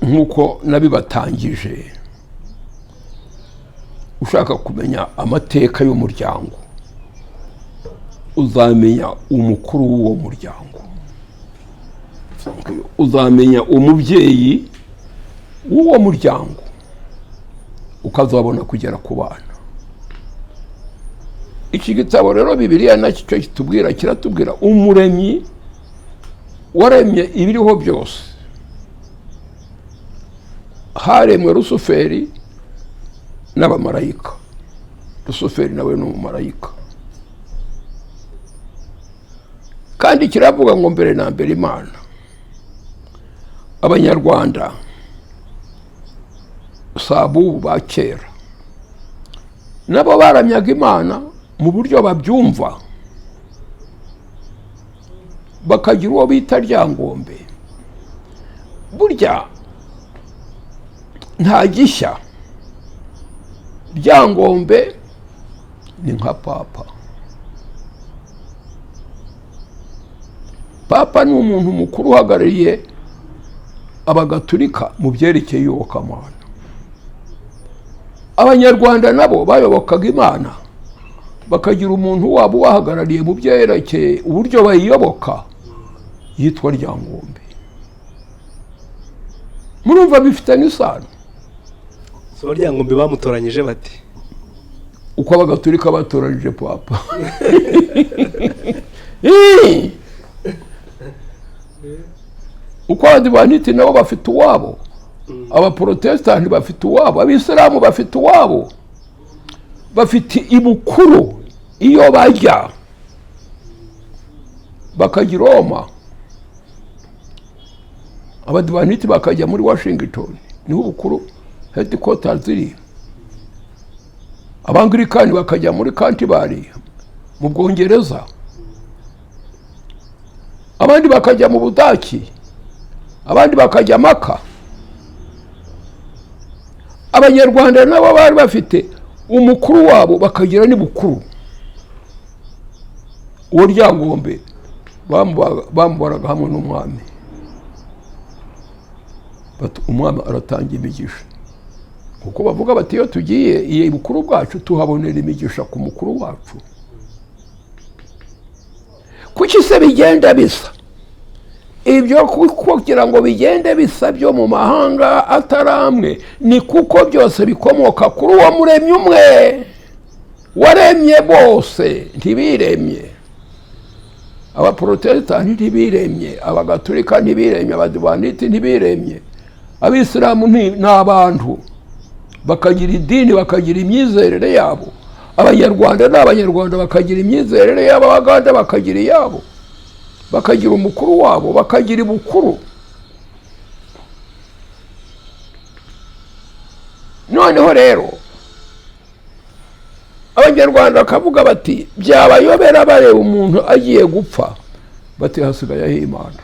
nkuko nabibatangije ushaka kumenya amateka y'umuryango uzamenya umukuru w'uwo muryango, uzamenya umubyeyi w'uwo muryango, ukazabona kugera ku bana. Iki gitabo rero Bibiliya nacyo kitubwira, kiratubwira umuremyi waremye ibiriho byose. Haremwe Rusuferi n'abamarayika. Rusuferi nawe ni umumarayika. Kandi kiravuga ngo mbere na mbere Imana. Abanyarwanda sabu ba kera nabo baramyaga Imana mu buryo babyumva, bakagira uwo bita ryangombe. Burya nta gishya, ryangombe ni nka papa. Papa ni umuntu mukuru uhagarariye abagatulika mu byerekeye iyobokamana. Abanyarwanda nabo bayobokaga Imana, bakagira umuntu wabo ubahagarariye mu byerekeye uburyo bayiyoboka, yitwa ryangombe. Murumva bifitanye isano. So ryangombe bamutoranyije bati uko abagatulika batoranyije papa. Uko abadivaniti nabo bafite uwabo, abaprotestani bafite uwabo, abisilamu bafite uwabo, bafite ibukuru iyo bajya bakajya Roma. Abadivaniti bakajya muri Washington, niho ubukuru headquarters ziri. Abangirikani bakajya muri Canterbury mu Bwongereza, abandi bakajya mu Budaki, abandi bakajya Maka. Abanyarwanda nabo bari bafite umukuru wabo, bakagira n'ibukuru. Uwo ryangombe bamubaraga hamwe n'umwami, bati umwami aratanga imigisha, kuko bavuga bati iyo tugiye iyi bukuru bwacu tuhabonera imigisha ku mukuru wacu. Kuki se bigenda bisa ibyo? Kugira ngo bigende bisa byo mu mahanga ataramwe, ni kuko byose bikomoka kuri uwo muremyi umwe waremye bose. Ntibiremye, abaprotestani ntibiremye, abagatulika ntibiremye, abadivaniti ntibiremye, abisilamu ni abantu bakagira idini, bakagira imyizerere yabo. Abanyarwanda n'abanyarwanda bakagira imyizerere yabo, abaganda bakagira iyabo, bakagira umukuru wabo, bakagira ibukuru. Noneho rero abanyarwanda bakavuga bati byabayobera bareba umuntu agiye gupfa, bati hasigaye Imana.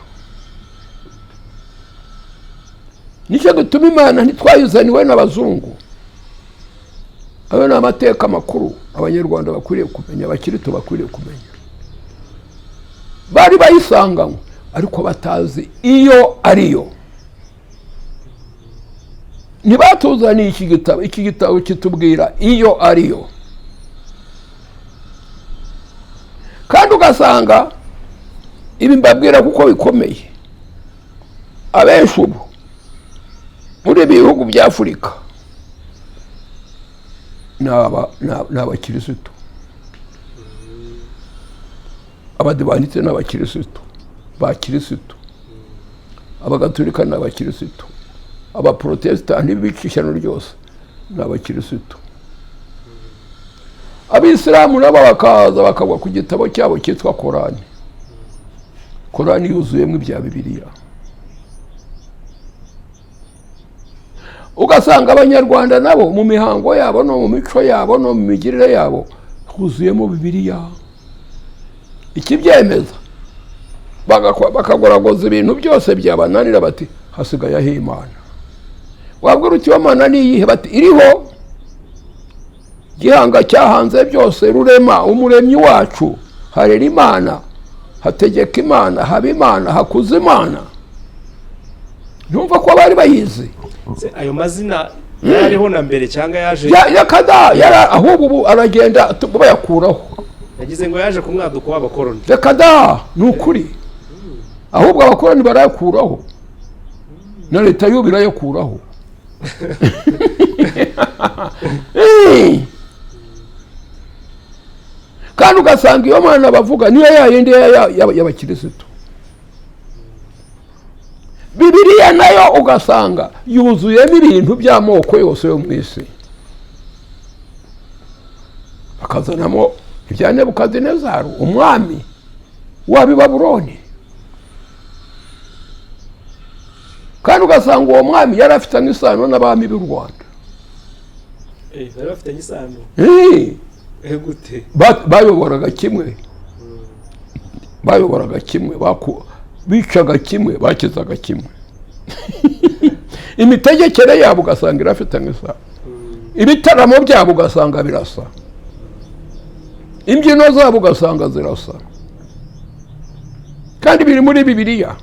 Nicyo gituma Imana ntitwayizaniwe n'abazungu. Ayo ni amateka makuru abanyarwanda bakwiriye kumenya, abakirito bakwiriye kumenya. Bari bayisanganywe ariko batazi iyo ariyo. Ntibatuzaniye iki gitabo. Iki gitabo kitubwira iyo ariyo. Kandi ugasanga ibi mbabwira kuko bikomeye. Abenshi ubu muri bihugu bya Afurika n'abakirisitu, abadivaniti n'abakirisitu, bakirisitu, abagatulika n'abakirisitu, abaprotestani b'icishano ryose n'abakirisitu. Abisilamu nabo bakaza bakagwa ku gitabo cyabo cyitwa Korani. Korani yuzuyemo ibya Bibiliya. Ugasanga abanyarwanda nabo mu mihango yabo no mu mico yabo no mu migirire yabo huzuyemo Bibiliya. Ikibyemeza bakagoragoza ibintu byose byabananira, bati hasigaye Imana. Wabwira uti Imana ni iyihe? Bati iriho. Gihanga cyahanze byose, rurema umuremyi wacu, harera Imana, hategeka Imana, haba Imana, hakuza Imana. ntumva ko bari bayizi. ayo mazina yariho na mbere cyangwa yaje yakada ahubwo ubu aragenda bayakuraho. yagize ngo yaje ku mwaduko w'abakoroni. Yakada ni ukuri, ahubwo abakoroni barayakuraho na leta y'ubu irayakuraho. kandi ugasanga iyo mwana bavuga niyo yayindi y'abakirisitu. Bibiliya nayo ugasanga yuzuyemo ibintu by'amoko yose yo mu isi, bakazanamo ibya Nebukadinezari umwami w'ab'i Babuloni, kandi ugasanga uwo mwami yari afitanye isano n'abami b'u Rwanda. Bari bafitanye isano gute? Bayoboraga kimwe, bayoboraga kimwe, bicaga kimwe, bakizaga kimwe. Imitegekere yabo ugasanga irafitanye isano, ibitaramo byabo ugasanga birasa, imbyino zabo ugasanga zirasa, kandi biri muri Bibiliya.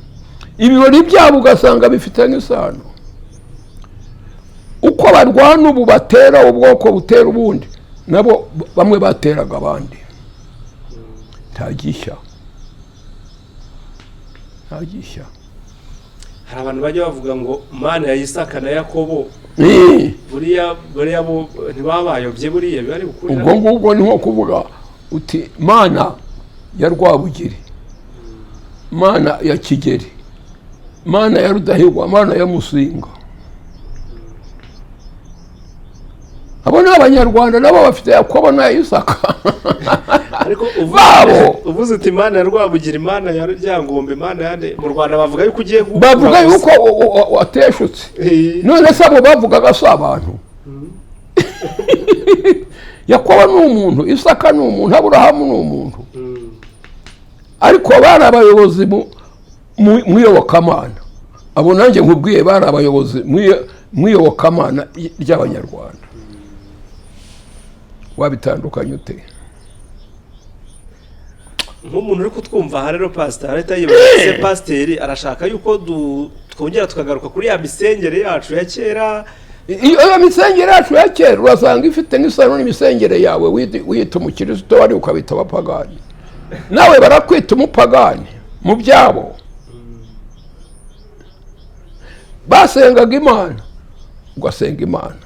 Ibirori byabo ugasanga bifitanye isano. Uko barwana ubu batera ubwoko butera ubundi, nabo bamwe bateraga abandi. Ntagishya. Hari abantu bajya bavuga ngo Mana ya Isaka na Yakobo buriya bo ntibabayobye, buriya bari bukurira. Ubwo ngubwo ni nko kuvuga uti Mana ya Rwabugiri, Mana ya Kigeri, Mana ya Rudahigwa, Mana ya Musinga. Abo ni Abanyarwanda nabo bafite Yakobo na Isaka. Ariko uvuze uti Mana ya Rwabugira, Mana ya Ryangombe, Mana yande mu Rwanda bavuga yuko ugiye bavuga yuko wateshutse. None se abo bavugaga si abantu? Yakobo ni umuntu, Isaka ni umuntu, Aburahamu ni umuntu. Ariko bari abayobozi mu iyobokamana. Abo nanjye nkubwiye bari abayobozi mu iyobokamana ry'Abanyarwanda. Wabitandukanye ute? Nk'umuntu uri kutwumva aha rero pastor leta yibaze pasiteri arashaka yuko twongera tukagaruka kuri ya misengere yacu ya kera. Iyo misengere yacu ya kera urasanga ifite n'isano n'imisengere yawe wiyita umukristo wari ukabita abapagani. Nawe barakwita umupagani mu byabo. Basengaga Imana, ugasenga Imana,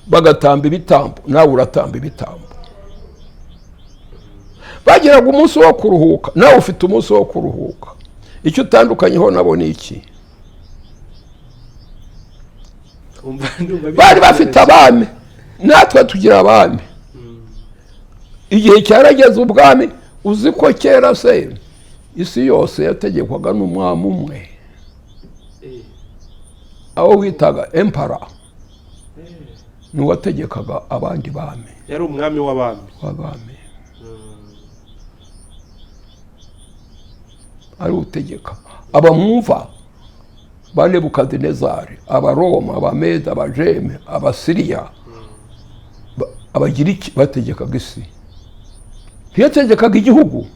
bagatamba ibitambo, nawe uratamba ibitambo. Bagiraga umunsi wo kuruhuka, nawe ufite umunsi wo kuruhuka. Icyo utandukanyeho nabo ni iki? Bari bafite abami, natwe tugira abami. Igihe cyarageze ubwami, uzi ko kera se isi yose yategekwaga n'umwami umwe, aho witaga empara, niwe wategekaga abandi bami. Yari umwami w'abami. Ari utegeka abamwumva ba Nebukadinezari, Abaroma, Abameda, Abajeme, Abasiriya, Abagiriki bategekaga isi. Ntiyategekaga igihugu.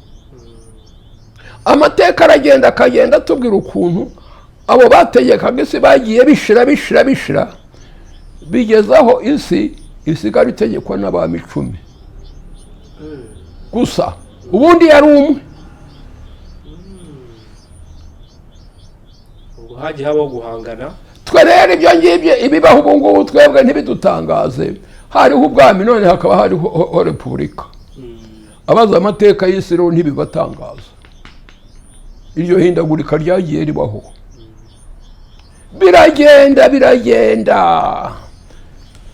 Amateka aragenda akagenda atubwira ukuntu abo bategekaga isi bagiye bishira bigezaho isi isigara itegekwa n'abami 10 gusa, ubundi yari umwe. Hagiye habaho guhangana. Twe rero ibyo ngibyo ibibaho ubu ngubu twebwe ntibidutangaze. Hariho ubwami none hakaba hariho repubulika. Abaza amateka y'isi rero ntibibatangaza. Iryo hindagurika ryagiye ribaho. Biragenda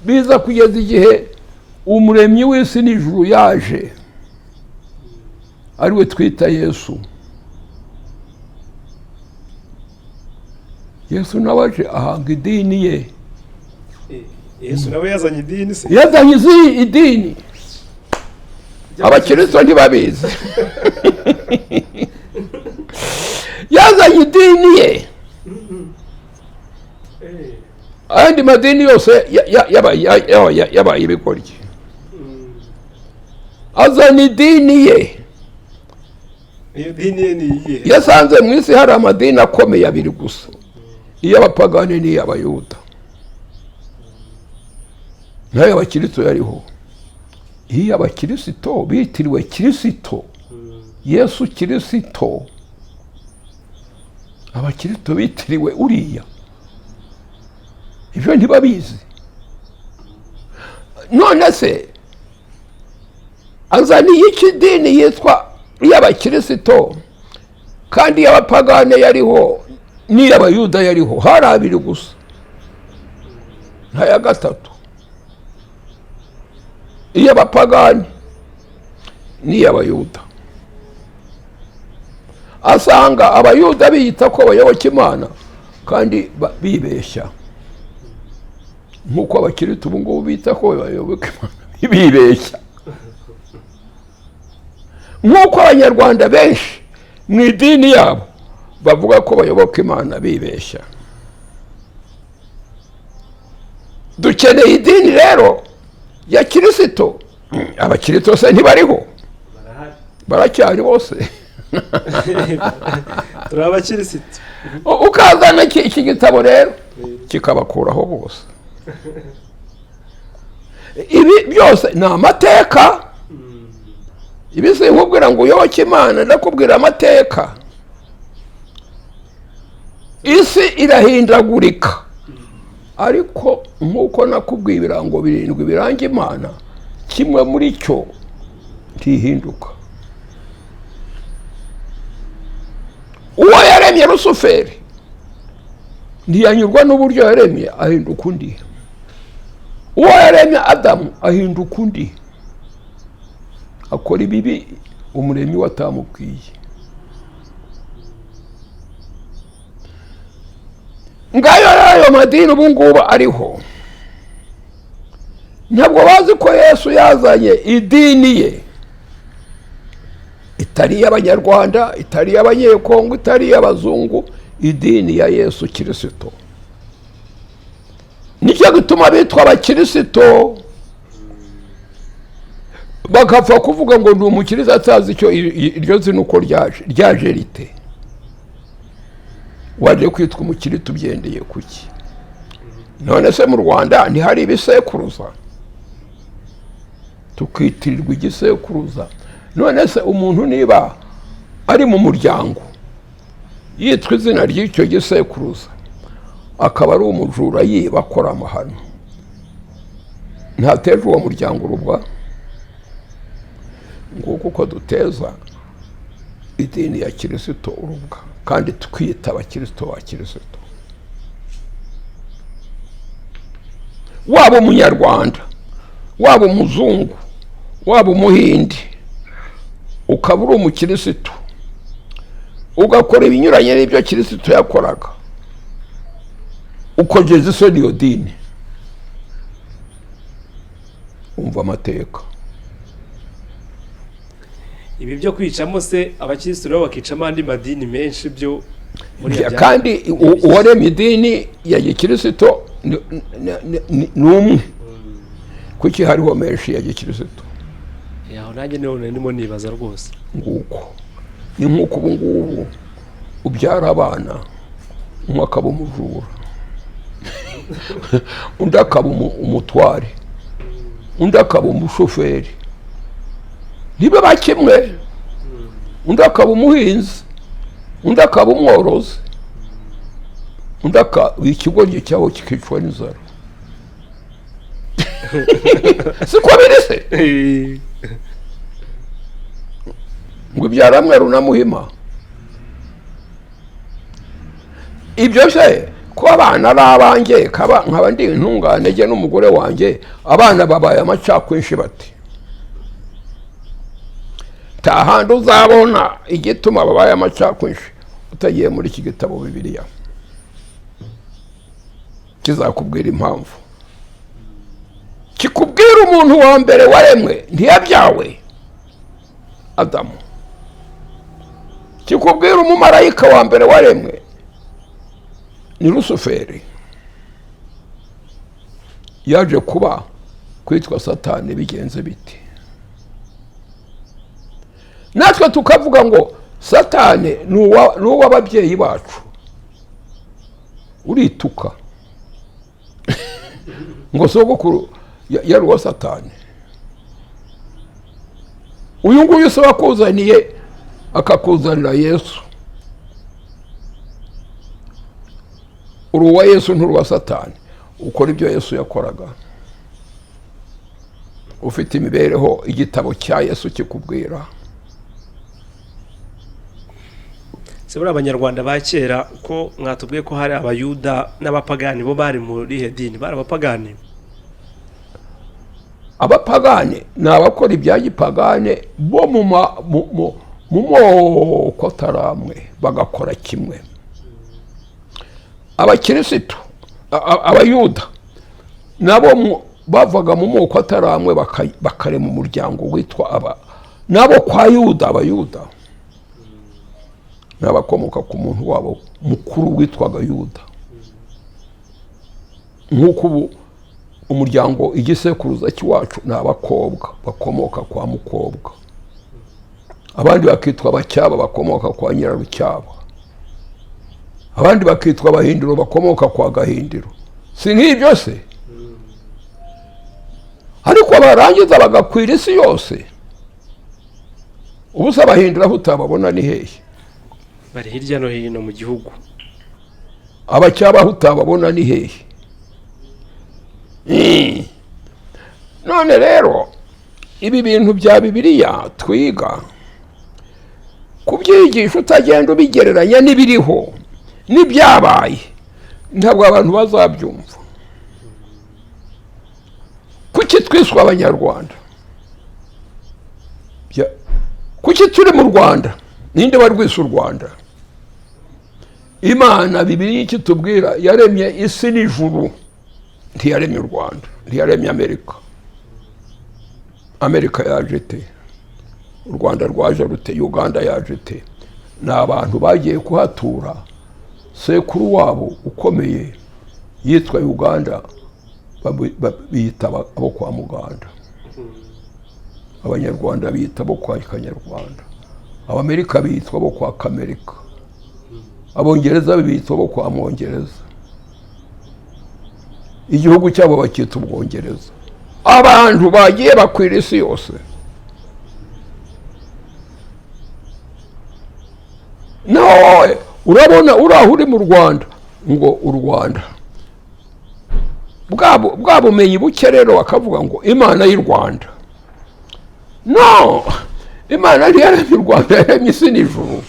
biza kugeza igihe umuremyi w'isi n'ijuru yaje, ariwe twita Yesu. Yesu nawaje ahanga idini ye. Yesu nawe yazanye idini se? Yazanye idini. Abakristo ntibabizi. Yazanye idini ye. Andi madini yose yabaye ibikorye. Azanye idini ye. Iyo dini ye ni iyihe? Yasanze mu isi hari amadini akomeye abiri gusa. iy'abapagani n'iy'abayuda. nayo abakristo yariho. iy'abakristo bitiriwe Kristo, Yesu Kristo, abakristo bitiriwe uriya, ibyo ntibabizi. none se azaniye iki dini yitwa iy'abakristo kandi iy'abapagane yariho n'iy'abayuda yariho? hari abiri gusa, nta ya gatatu. iy'abapagani n'iy'abayuda. asanga abayuda biyita ko bayoboka Imana kandi bibeshya, nk'uko abakristo ubu ngubu bita ko bayoboka Imana bibeshya, nk'uko abanyarwanda benshi mu idini yabo bavuga ko bayoboka Imana bibeshya. dukeneye idini rero ya Kristo. abakristo se ntibariho? baracyari bose. turi abakristo. ukazana iki gitabo rero kikabakuraho bose. ibi byose ni amateka. ibi sinkubwira ngo uyoboke Imana, ndakubwira amateka. isi irahindagurika, ariko nk'uko nakubwiye ibirango 7 biranga Imana, kimwe muri cyo ntihinduka. uwo yaremye Rusuferi ntiyanyurwa n'uburyo yaremye, ahinduka undi. uwo yaremye Adamu ahinduka undi, akora ibibi umuremyi watamubwiye. ngayo ayo madini ubu ngubu ariho. ntabwo bazi ko Yesu yazanye idini ye itari iy'abanyarwanda, itari iy'abanyekongo, itari iy'abazungu, idini ya Yesu Kristo. nicyo gituma bitwa abakristo, bagapfa kuvuga ngo ndi umukristo atazi icyo iryo zina uko ryaje rite. waje kwitwa umukristo ubyendeye kuki? none se mu Rwanda ntihari ibisekuruza? tukitirirwa igisekuruza. none se umuntu niba ari mu muryango yitwa izina ry'icyo gisekuruza, akaba ari umujura, yiba, akora amahano, ntateje uwo muryango urubwa? nguko uko duteza idini ya Kristo urubwa, kandi twita abakristo ba Kristo. waba umunyarwanda, waba umuzungu, waba umuhindi, ukaba uri umukristo ugakora ibinyuranye n'ibyo Kristo yakoraga, ukogeza isoni iyo dini, umva amateka. ibi byo kwicamo se abakristo rero bakicamo andi madini menshi byo kandi uwaremye idini ya Gikristo ni umwe. kuki hariho menshi ya Gikristo? yaho nanjye ndimo nibaza rwose. nguko ni nk'uko ubu ngubu ubyara abana, umwe akaba umujura, undi akaba umutware, undi akaba umushoferi, niba bakimwe. undi akaba umuhinzi, undi akaba umworozi, undi akaba ikigoryi cyaho kikicwa n'inzara. siko biri se? ngo ibyara mweru na muhima. ibyo se ko abana ari abanjye, nkaba ndi intungane jye n'umugore wanjye, abana babaye amacakwinshi bati? tahandi uzabona igituma babaye amacakwinshi utagiye muri iki gitabo Bibiliya, kizakubwira impamvu. kikubwira umuntu wa mbere waremwe ntiyabyawe, Adamu. kikubwira umumarayika wa mbere waremwe ni Rusuferi, yaje kuba kwitwa Satani. bigenze biti? natwe tukavuga ngo Satani ni uw'ababyeyi bacu, urituka ngo sogokuru yari uwa Satani. Uyu nguyu se wakuzaniye akakuzanira Yesu, uri uwa Yesu nturi uwa Satani. Ukora ibyo Yesu yakoraga, ufite imibereho igitabo cya Yesu kikubwira. Sebura abanyarwanda ba kera ko mwatubwiye ko hari abayuda n'abapagani, bo bari muri hedini, bari abapagani. Abapagani ni abakora ibya gipagane bo mu moko ataramwe bagakora kimwe. Abakirisitu abayuda nabo bavaga mu moko ataramwe bakarema umuryango witwa nabo kwa Yuda. Abayuda n'abakomoka ku muntu wabo mukuru witwaga Yuda, nk'uko ubu umuryango igisekuruza cy'iwacu ni abakobwa bakomoka kwa mukobwa, abandi bakitwa abacyaba bakomoka kwa nyirarucyaba, abandi bakitwa abahindiro bakomoka kwa gahindiro. Si nk'ibyo se? Ariko barangiza bagakwira isi yose. Ubusa abahindiro aho utababona ni hehe? Bari hirya no hino mu gihugu. Abacyaba aho utababona ni hehe? None rero ibi bintu bya Bibiliya twiga kubyigisha utagenda ubigereranya n'ibiriho n'ibyabaye, ntabwo abantu bazabyumva. Kuki twiswe Abanyarwanda? Kuki turi mu Rwanda? Ninde warwise u Rwanda? Imana Bibiliya ikitubwira yaremye isi n'ijuru, ntiyaremye u Rwanda, ntiyaremye Amerika. Amerika yaje te, u Rwanda rwaje rute, Uganda yaje te. Ni abantu bagiye kuhatura. Sekuru wabo ukomeye yitwa Uganda biyita abo kwa Muganda, Abanyarwanda biyita abo kwa Kanyarwanda, Abamerika biyitwa abo kwa Kamerika, Abongereza biyitwa abo kwa Mwongereza, igihugu cyabo bakita Ubwongereza. Abantu bagiye bakwira isi yose. No, urabona uraho uri mu Rwanda ngo u Rwanda bwa bumenyi buke rero bakavuga ngo Imana y'u Rwanda. No, Imana ntiyaremye u Rwanda, yaremye isi n'ijuru,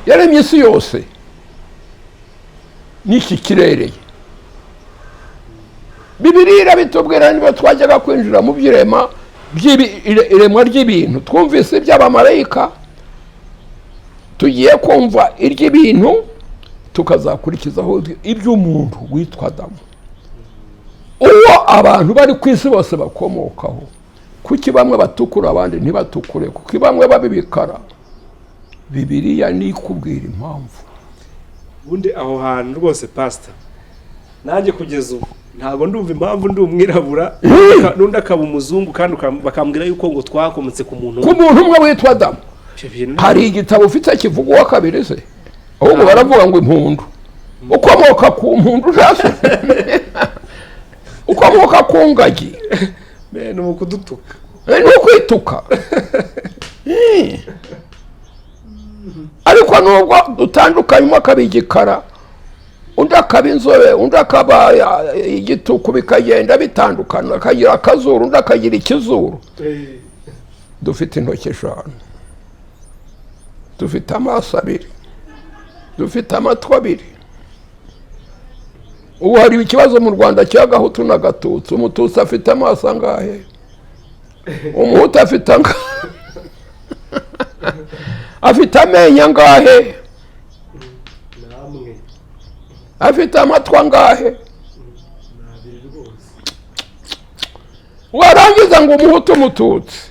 yaremye isi yose n'iki kirere. Bibiliya irabitubwira niba twajyaga kwinjira mu by'irema iremwa ry'ibintu, twumvise iby'abamarayika, tugiye kumva iry'ibintu, tukazakurikizaho iby'umuntu witwa Adamu, uwo abantu bari ku isi bose bakomokaho. Kuki bamwe batukura abandi ntibatukure? Kuki bamwe babibikara? Bibiliya ni ikubwira impamvu. Ubundi aho hantu rwose pastor, nanjye kugeza ubu ntago ndumva impamvu ndi umwirabura n'undi akaba umuzungu kandi bakambwira yuko ngo twakometse ku muntu umwe witwa Adamu. Hari igitabo ufite kivuga uwa kabiri se? Ahubwo baravuga ngo impundu ukomoka ku mpundu ntase, ukomoka ku ngagi. Ni ukudutuka, ni ukwituka. Ariko nubwo dutandukanye, akaba igikara, undi akaba inzobe, undi akaba igituku, bikagenda bitandukana, akagira akazuru, undi akagira ikizuru. Dufite intoki 5, dufite amaso 2, dufite amatwi 2. Ubu hari ikibazo mu Rwanda cy'agahutu n'agatutsi. Umututsi afite amaso angahe? Umuhutu afite angahe? Afite amenyo angahe? Afite amatwi angahe? Warangiza ngo umuhutu umututsi.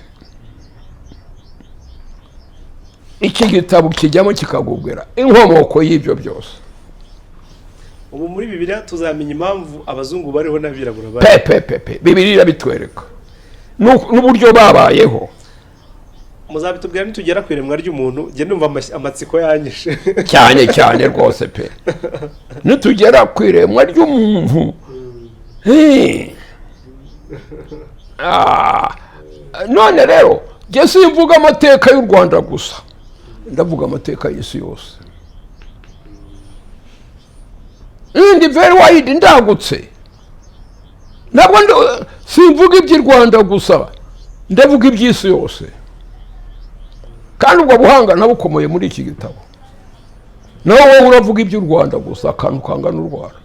Iki gitabo kijyamo kikagubwira inkomoko y'ibyo byose. Ubu muri Bibiliya tuzamenya impamvu abazungu bariho n'abirabura bari. Bibiliya bitwereka n'uburyo babayeho. muzabitubwira nitugera ku iremwa ry'umuntu njye numva amatsiko yanyishe cyane cyane rwose pe nitugera ku iremwa ry'umuntu none rero njye simvuga amateka y'u Rwanda gusa ndavuga amateka y'isi yose ndi very wide ndagutse ntabwo simvuga iby'i Rwanda gusa ndavuga iby'isi yose kandi ubwo buhanga nabukomoye muri iki gitabo nawe wowe uravuga iby'u Rwanda gusa akantu kangana u Rwanda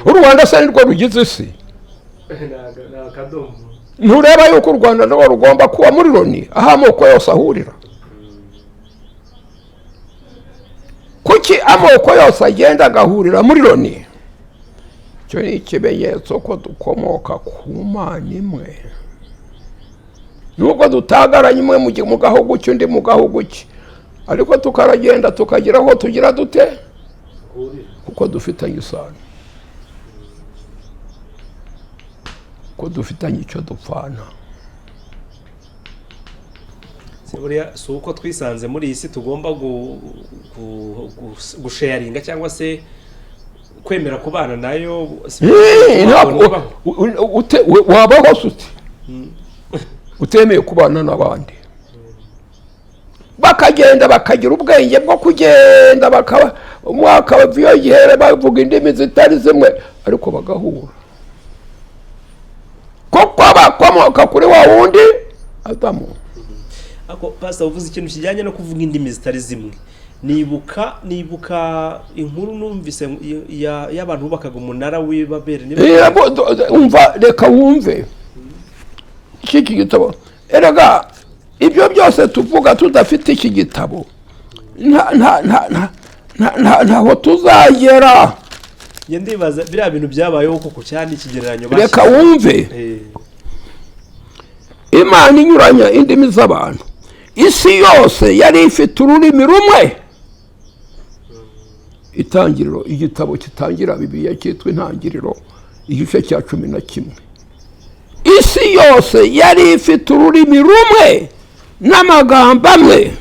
u Rwanda se nirwo rugize isi ntureba yuko u Rwanda narwo rugomba kuba muri Loni aho amoko yose ahurira kuki amoko yose agenda agahurira muri Loni icyo ni ikimenyetso ko dukomoka ku Mana imwe nubwo dutagaranye umwe mu gahugu cye undi mu gahugu cye ariko tukaragenda tukagira aho tugira dute kuko dufitanye isano ko dufitanye icyo dupfana si uko twisanze muri iyi si tugomba gusharinga cyangwa se kwemera kubana nayo wabaho suti utemeye kubana n'abandi bakagenda bakagira ubwenge bwo kugenda bakaba umwaka baviyogihere bavuga indimi zitari zimwe ariko bagahura kuko bakomoka kuri wa wundi Adamu. Ako pastor uvuze ikintu kijyanye no kuvuga indimi zitari zimwe nibuka inkuru numvise y'abantu bakaga umunara w'Ibabeli umva reka wumve iki gitabo erega ibyo byose tuvuga tudafite iki gitabo ntaho tuzagera njye ndibaza biriya bintu byabayeho kuko cyane ikigereranyo reka wumve Imana inyuranya indimi z'abantu isi yose yari ifite ururimi rumwe itangiriro igitabo kitangira Bibiliya cyitwa Intangiriro igice cya 11 isi yose yari ifite ururimi rumwe n'amagambo amwe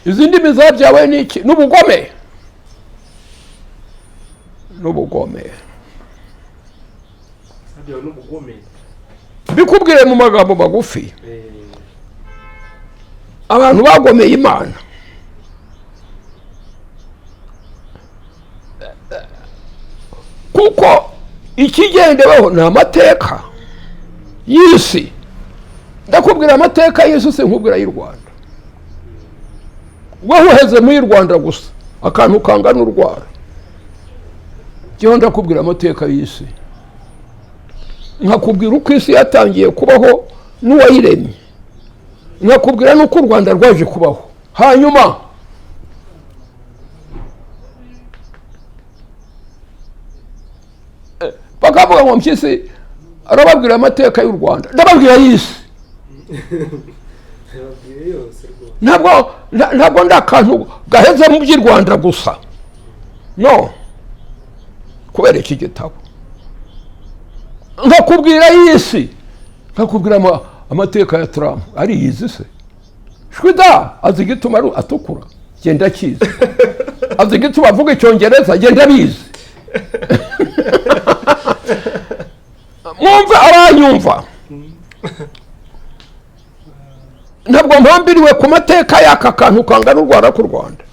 izi ndimi zabyawe n'iki n'ubugome bikubwire mu magambo magufi abantu bagomeye Imana kuko ikigendeweho ni amateka y'isi ndakubwira amateka y'isi sinkubwira y'u Rwanda wowe uheze mu y'u Rwanda gusa akantu kangana urwara jyewe ndakubwira amateka y'isi nkakubwira uko isi yatangiye kubaho n'uwayiremye nkakubwira n'uko u Rwanda rwaje kubaho hanyuma bakavuga ngo Mpyisi arababwira amateka y'u Rwanda ndababwira y'isi ntabwo ndakantu gaheze mu by'i Rwanda gusa no kubera iki gitabo nkakubwira y'isi nkakubwira amateka ya Trump ari yizi se shwida azi gituma atukura genda kizi azi gituma avuga icyongereza genda bizi mwumve aranyumva ntabwo mpambiriwe ku mateka y'aka kantu kangana urwara ku Rwanda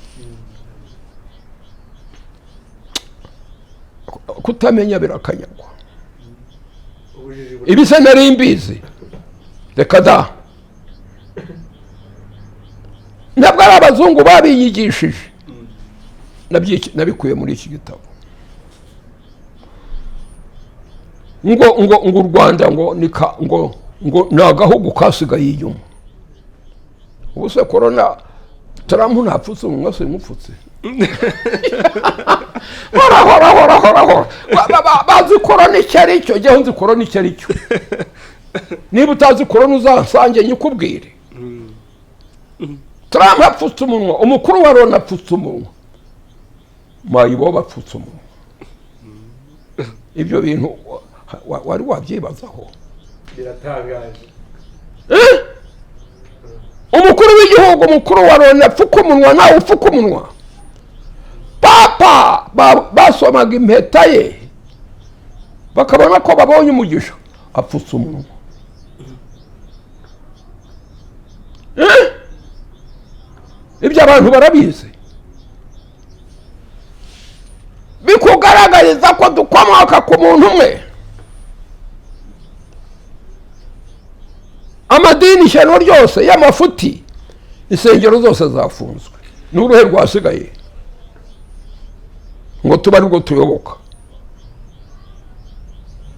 kutamenya birakanyagwa ibise nari mbizi reka da ntabwo ari abazungu babiyigishije nabikuye muri iki gitabo ngo u Rwanda ngo ni agahugu kasigaye inyuma ubu se korona Trump ntapfutse umunwa se mupfutse hora bazi korona icyo ari cyo jyewe nzi korona icyo ari cyo niba utazi korona uzansange nyikubwire Trump apfutse umunwa umukuru wa Loni apfutse umunwa mayibo bapfutse umunwa ibyo bintu wari wabyibazaho? biratangaje. Umukuru w'igihugu, umukuru wa Loni apfuka umunwa, nawe upfuka umunwa. Papa basomaga impeta ye bakabona ko babonye umugisha, apfutse umunwa. Ibyo abantu barabizi. Bikugaragariza ko dukomoka ku muntu umwe. Amadini ishyano ryose y'amafuti, insengero zose zafunzwe. N'uruhe rwasigaye ngo tuba aribwo tuyoboka?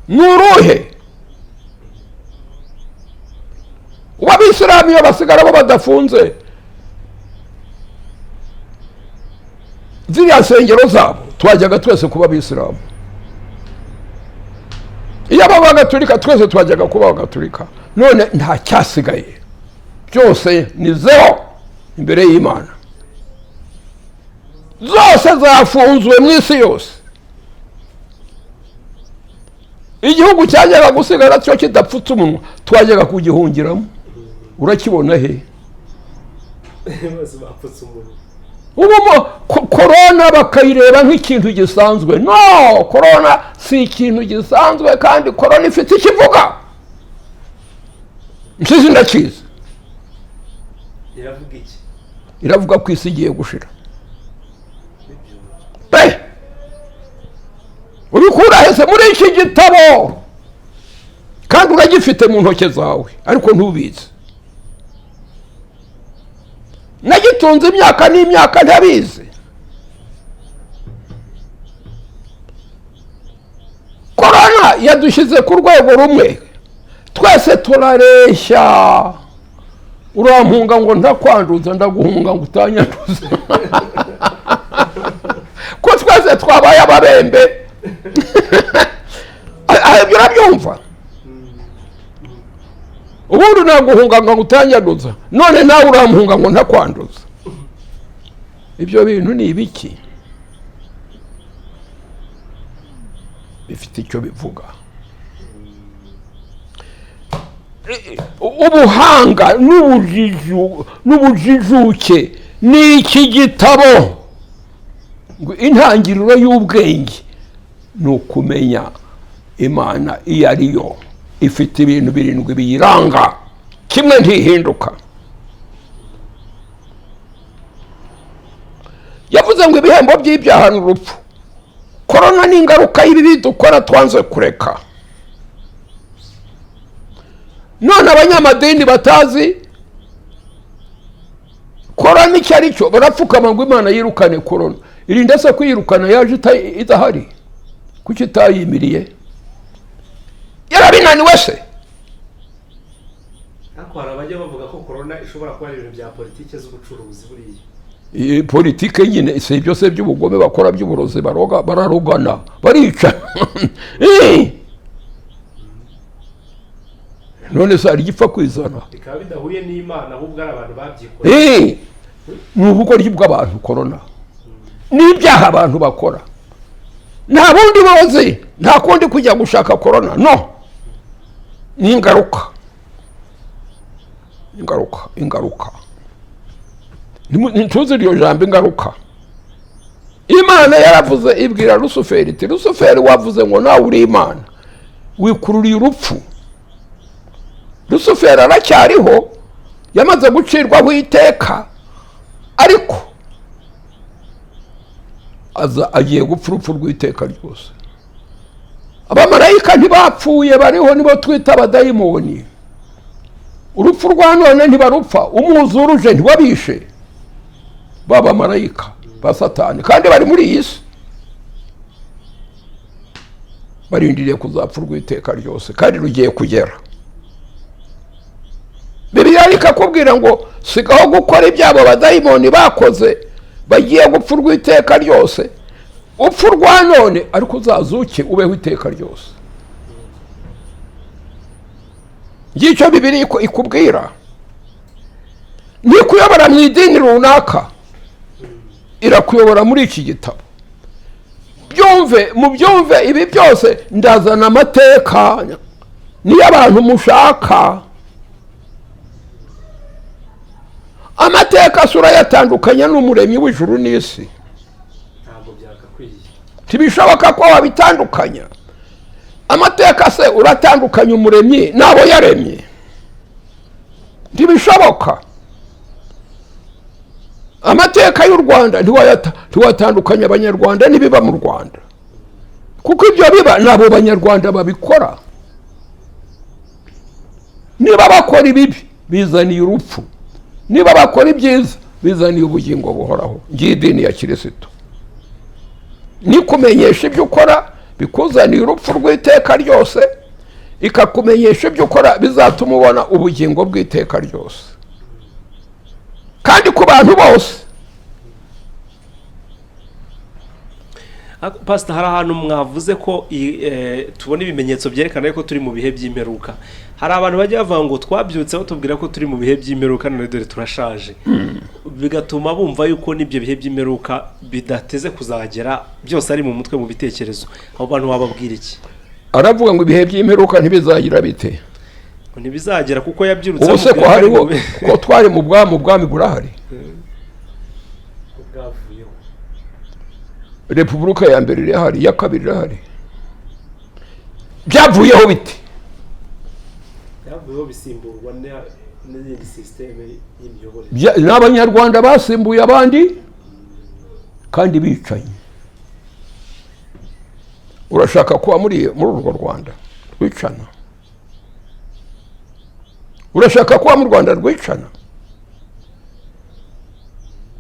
N'uruhe? Abisilamu iyo basigara bo badafunze ziriya nsengero zabo, twajyaga twese kuba abisilamu. Iyo aba Gatolika twese twajyaga kuba Gatolika. None nta cyasigaye, byose ni zero imbere y'Imana. Zose zafunzwe mu isi yose. Igihugu cyajyaga gusigara cyo kidapfutse umunwa, twajyaga kugihungiramo. Urakibona he? bose bapfutse umunwa. Ubu corona bakayireba nk'ikintu gisanzwe. No, corona si ikintu gisanzwe, kandi corona ifite ikivuga. Nsizi ndakizi. Iravuga iki? Iravuga ko isi igiye gushira. Ubikura hese muri iki gitabo, kandi uragifite mu ntoke zawe, ariko ntubizi. Nagitunze imyaka n'imyaka ntabizi. Corona yadushyize ku rwego rumwe, twese turareshya. Urampunga ngo ntakwanduza, ndaguhunga ngo utanyanduza. Ko twese twabaye ababembe. Ibyo urabyumva? Ubundi naguhunga ngo utanyanduza, none nawe urampunga ngo ntakwanduza. Ibyo bintu ni ibiki? Bifite icyo bivuga. Ubuhanga n'ubujijuke ni iki gitabo. Intangiriro y'ubwenge ni ukumenya Imana iyo ari yo. Ifite ibintu birindwi biyiranga, kimwe ntihinduka. Yavuze ngo ibihembo by'ibyaha ni urupfu. Corona ni ingaruka y'ibibi dukora twanze kureka. None abanyamadini batazi corona icyo ari cyo, barapfukama ngo Imana yirukane corona. Irinde se kwirukana yaje idahari? Kuki itayimiriye? Yarabinaniwe se? Ariko hari abajya bavuga ko corona ishobora kuba ari ibintu bya politike z'ubucuruzi buriya. Politike nyine, si ibyo se by'ubugome bakora by'uburozi, bararogana, barica. None se ari gipfa kwizana? Bikaba bidahuye n'Imana, ahubwo ari abantu babyikoreye. Ni ubugoryi bw'abantu corona. N'ibyaha abantu bakora. Nta bundi bozi, nta kundi kujya gushaka corona. No. Ni ingaruka. Ingaruka. Ntuzi iryo jambo ingaruka. Imana yaravuze ibwira Lusuferi iti, Lusuferi wavuze ngo nawe uri Imana, wikururiye urupfu. Lusuferi aracyariho, yamaze gucirwaho iteka, ariko agiye gupfa urupfu rw'iteka ryose. Abamarayika ntibapfuye, bariho, nibo twita abadayimoni. Urupfu rwa none ntibarupfa, umwuzure uje ntiwabishe. Babamarayika ba Satani, kandi bari muri iyi si, barindiriye kuzapfa urw'iteka ryose, kandi rugiye kugera. Bibiliya ikakubwira ngo sigaho gukora ibyabo abadayimoni bakoze, bagiye gupfa urw'iteka ryose. Upfu rwa none, ariko uzazuke ubeho iteka ryose. Ngicyo Bibiliya ikubwira. Ntikuyobora mu idini runaka, irakuyobora muri iki gitabo. mubyumve ibi byose ndazana amateka niyo abantu mushaka. Amateka asura yatandukanye n'umuremyi w'ijuru n'isi. ntabwo byakakwiye. Tibishoboka ko wabitandukanya. Amateka se uratandukanya umuremyi n'abo yaremye? Ntibishoboka. Amateka y'u Rwanda ntiwatandukanya abanyarwanda n'ibiba mu Rwanda, kuko ibyo biba nabo banyarwanda babikora. Niba bakora ibibi bizaniye urupfu, niba bakora ibyiza bizaniye ubugingo buhoraho. Ngiye idini ya Kristo ni kumenyesha ibyo ukora bikuzaniye urupfu rw'iteka ryose, ikakumenyesha ibyo ukora bizatuma ubona ubugingo bw'iteka ryose, kandi ku bantu bose. Pastor, hari ahantu mwavuze ko tubona ibimenyetso byerekana ko turi mu bihe by'imperuka. Hari abantu bajya bavuga ngo twabyutse batubwira ko turi mu bihe by'imperuka none dore turashaje, bigatuma bumva yuko n'ibyo bihe by'imperuka bidateze kuzagera, byose ari mu mutwe, mu bitekerezo. Abo bantu wababwira iki? Aravuga ngo ibihe by'imperuka ntibizagira bite? Ntibizagera kuko yabyirutse. Ubuse ko hariho ko twari mu bwami burahari. Repubulika ya mbere irahari, iya kabiri irahari. Byavuyeho biti? Byavuyeho bisimburwa n'indi systeme y'imiyoborere. N'abanyarwanda basimbuye abandi kandi bicanye. Urashaka kuba muri urwo Rwanda rwicana? Urashaka kuba mu Rwanda rwicana?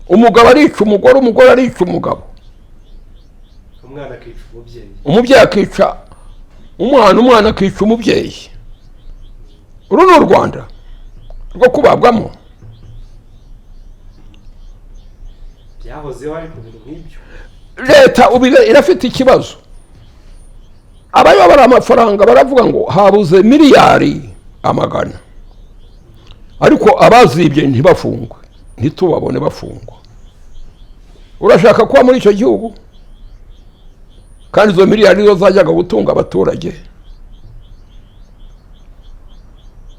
Umugabo arica umugore, umugore arica umugabo, umwana akica umubyeyi, umubyeyi akica umwana, umwana akica umubyeyi. Uru ni u Rwanda rwo kubabwamo? Byahozeho ariko ibintu nk'ibyo. Leta irafite ikibazo. Abayobora amafaranga baravuga ngo habuze miliyari amagana, ariko abazibye ntibafungwe, ntitubabone bafungwa. Urashaka kuba muri icyo gihugu? Kandi izo miliyari zo zajyaga gutunga abaturage.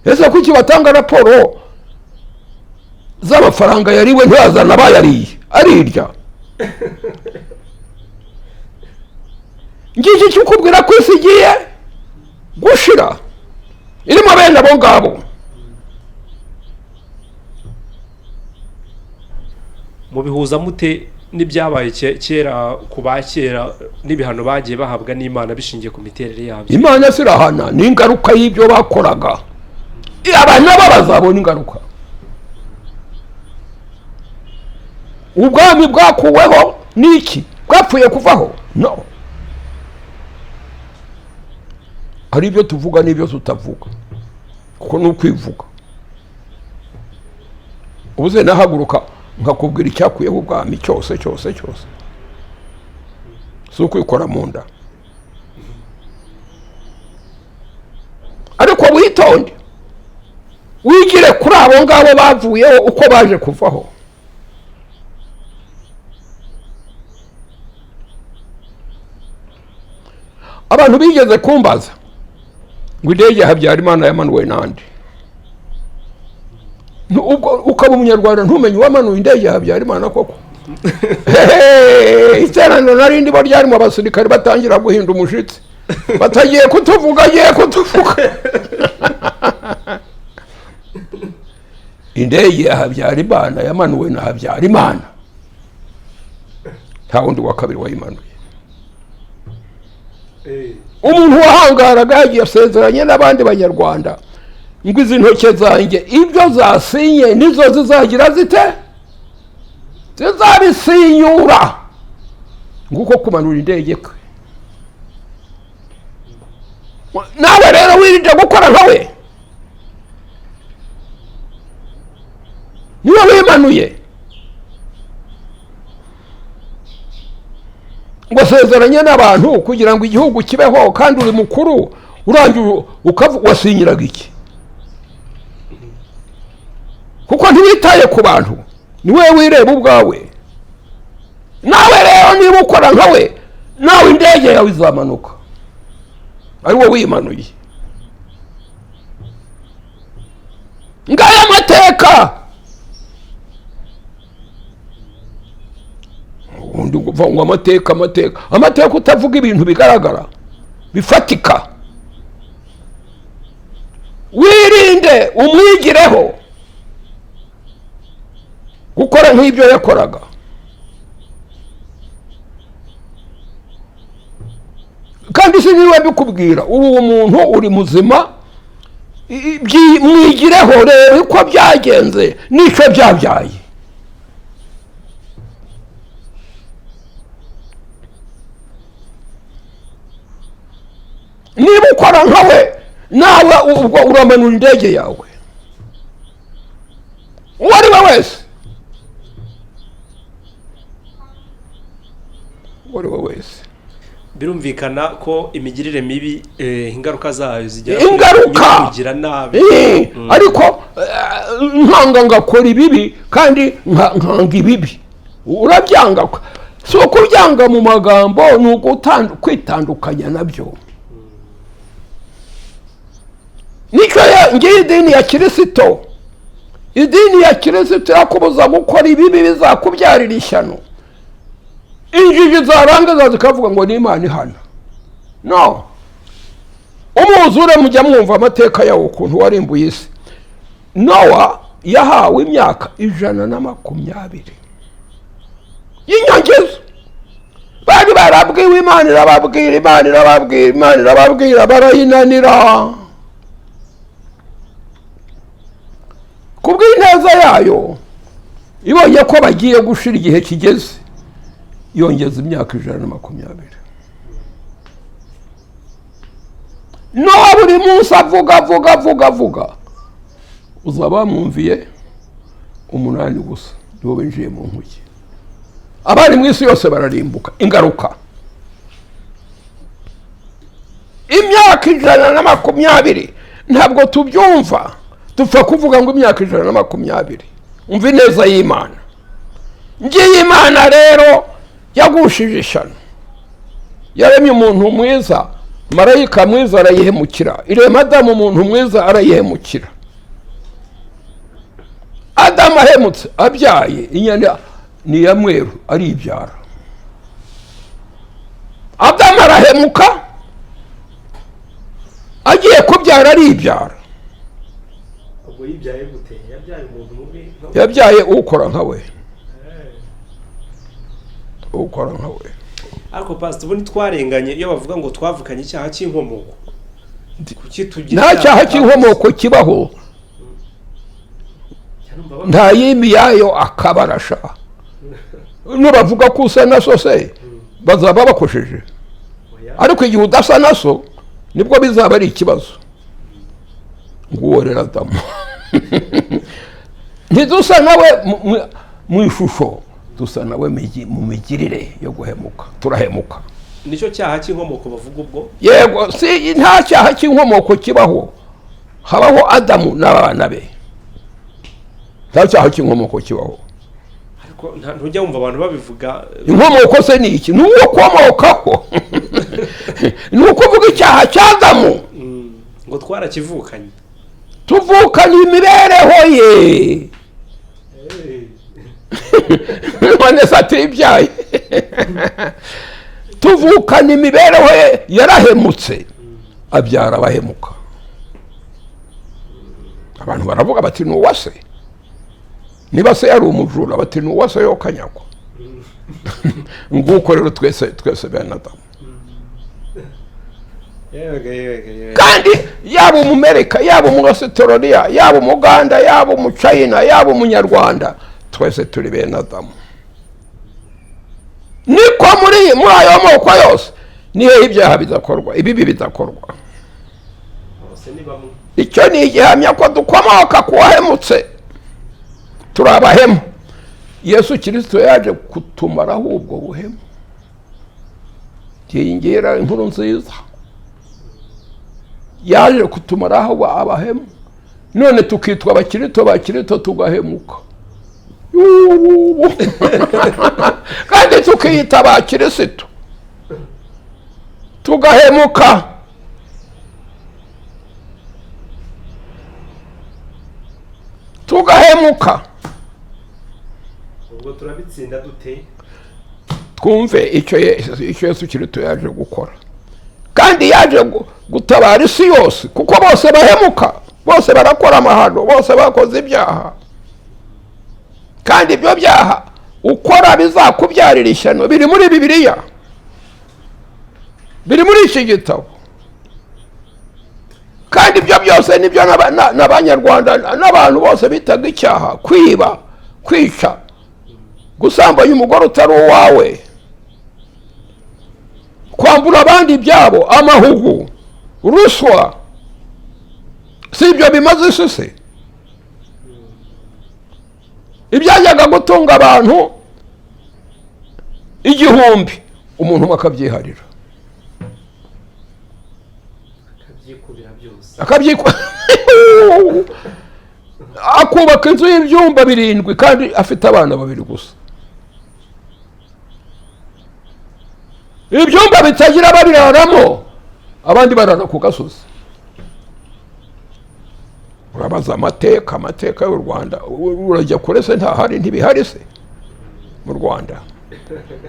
Ese kuki batanga raporo z'amafaranga yariwe ntazana bayariye arirya? Ngiki cyukubwira ko isi igiye gushira, irimo bene abo ngabo. Mubihuza mute n'ibyabaye kera ku bakera n'ibihano bagiye bahabwa n'Imana bishingiye ku miterere yabyo? Imana sirahana n'ingaruka y'ibyo bakoraga. Abana bazabona ingaruka. Ubwami bwakuweho niki? Bwapfuye kuvaho? No. Hari ibyo tuvuga n'ibyo tutavuga, kuko n'ukwivuga. Ubuze nahaguruka nkakubwira icyakuyeho ubwami cyose. Si ukwikora mu nda. Ariko witonde, wigire kuri abo ngabo bavuyeho uko baje kuvaho. Abantu bigeze kumbaza ngo indege Habyarimana yamanuwe nande. Ukaba umunyarwanda ntumenye uwamanuye indege Habyarimana koko? Iteraniro nari ndimo ryarimo abasirikare batangira guhinda umushitsi, batagiye kutuvuga, agiye kutuvuga. Indege ya Habyarimana yamanuwe na Habyarimana, nta wundi wa kabiri wayimanuye. Umuntu wahangaraga yagiye asezeranye n'abandi banyarwanda ngo izi ntoke zanjye ibyo zasinye nizo zizagira zite, zizabisinyura. Nguko kumanura indege kwe. Nawe rero wirinde gukora nkawe. Niyo wimanuye ngo sezeranye n'abantu kugira ngo igihugu kibeho, kandi uri mukuru, urangiye wasinyiraga iki? Kuko ntiwitaye ku bantu, ni wewe wireba ubwawe. Nawe rero niba ukora nkawe nawe indege yawe izamanuka ari wowe wimanuye. ngaya amateka undi kuva ngo amateka utavuga ibintu bigaragara bifatika. wirinde umwigireho gukora nk'ibyo yakoraga. kandi si niwe bikubwira ubu umuntu uri muzima mwigireho rero uko byagenze n'icyo byabyaye. niba ukora nkawe nawe ubwo uramanura indege yawe uwo ari we wese, uwo ari we wese. birumvikana ko imigirire mibi ingaruka zayo zijya kugira nabi. ariko nkanga ngakora ibibi kandi nkanga ibibi urabyanga. si ukubyanga mu magambo, ni kwitandukanya nabyo. nicyo ngiye idini ya kirisito. idini ya kirisito yakubuza gukora ibibi bizakubyarira ishyano. injiji zarangaza zikavuga ngo ni Imana ihana. no, umwuzure mujya mwumva amateka yawo ukuntu warimbuye isi. Nowa yahawe imyaka 120 y'inyongezo. bari barabwiwe Imana irababwira barayinanira. kubw'ineza yayo ibonye ko bagiye gushira igihe kigeze, yongeza imyaka 120. Nowa buri munsi avuga uzaba bamwumviye 8 gusa nibo binjiye mu nkuge. abari mu isi yose bararimbuka. ingaruka imyaka 120 ntabwo tubyumva, dupfa kuvuga ngo imyaka 120. umva ineza y'Imana. ngiye Imana rero yagushije ishyano. yaremye umuntu mwiza, marayika mwiza arayihemukira. irema Adamu umuntu mwiza arayihemukira. Adamu ahemutse abyaye inyana ni ya mweru aribyara. Adamu arahemuka agiye kubyara aribyara. ubwo yibyaye gute? yabyaye umuntu mubi? yabyaye ukora nkawe. ukora nkawe. ariko pastor ubundi twarenganye iyo bavuga ngo twavukanye icyaha cy'inkomoko. kuki tugira nta cyaha cy'inkomoko kibaho. nta yimi yayo akabarasha. nubavuga ko usa na so se bazaba bakosheje. ariko igihe udasa na so nibwo bizaba ari ikibazo. nguwo rero Adamu ntidusa nawe mu ishusho, dusa nawe mu migirire yo guhemuka. turahemuka. nicyo cyaha cy'inkomoko bavuga ubwo? yego, si nta cyaha cy'inkomoko kibaho. habaho Adamu n'abana be. nta cyaha cy'inkomoko kibaho. ariko ntujya wumva abantu babivuga. inkomoko se ni iki? ni uwo komokaho. ni ukuvuga icyaha cya Adamu. ngo twarakivukanye. tuvukana imibereho ye. none se atibyaye. tuvukana imibereho ye. yarahemutse abyara abahemuka. abantu baravuga bati ni uwase. niba se yari umujura bati ni uwase yo kanyagwa. nguko rero twese bene Adamu. kandi yaba umumerika, yaba umuaustraliya, yaba umuganda, yaba umuchina, yaba umunyarwanda, twese turi bene Adamu. niko muri ayo moko yose niyo ibyaha bidakorwa, ibibi bidakorwa. icyo ni igihamya ko dukomoka ku wahemutse. turi abahemu. Yesu Kristo yaje kutumaraho ubwo buhemu. ngira inkuru nziza. yaje kutumaraho abahemu. none tukitwa abakirito tugahemuka. kandi tukiyita abakirisito. tugahemuka, ubwo turabitsinda dute? twumve icyo Yesu Kristo yaje gukora, kandi yaje gutabara isi yose, kuko bose bahemuka, bose barakora amahano, bose bakoze ibyaha, kandi ibyo byaha ukora bizakubyarira ishyano biri muri Bibiliya, biri muri iki gitabo. Kandi ibyo byose nibyo n'abanyarwanda n'abantu bose bitaga icyaha: kwiba, kwica, gusambanya umugore utari uwawe, kwambura abandi ibyabo, amahugu, ruswa. Si ibyo bimaze isi se? Ibyajyaga gutunga abantu 1000, umuntu umwe akabyiharira, akubaka inzu y'ibyumba 7 kandi afite abana 2 gusa. Ibyumba bitagira babiraramo, abandi barara ku gasozi. Urabaza amateka y'u Rwanda, urajya kure se ntahari, ntibihari se mu Rwanda?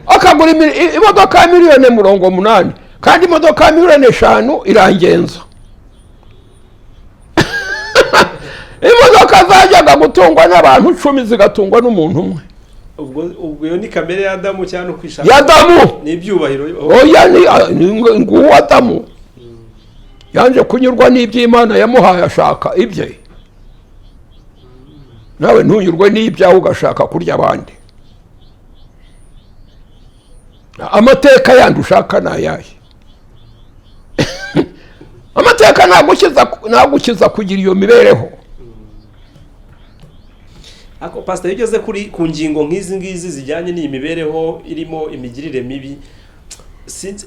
Akagura imodoka ya miliyoni 80, kandi imodoka ya miliyoni 5 irangenza. Imodoka zajyaga gutungwa n'abantu 10 zigatungwa n'umuntu umwe. Ubwo yo ni kamere ya Adamu cyane kwishaka. Ya Adamu ni ibyubahiro. Oya ni nguwo Adamu. Yanje kunyurwa n'iby'Imana yamuhaye, ashaka ibye. Nawe ntunyurwe n'ibyawe ugashaka kurya abandi. Amateka yandi ushaka nayahe? Amateka nagukiza kugira iyo mibereho. Ako pastor yigeze ku ngingo nk'izi ngizi zijyanye n'iyi mibereho irimo imigirire mibi,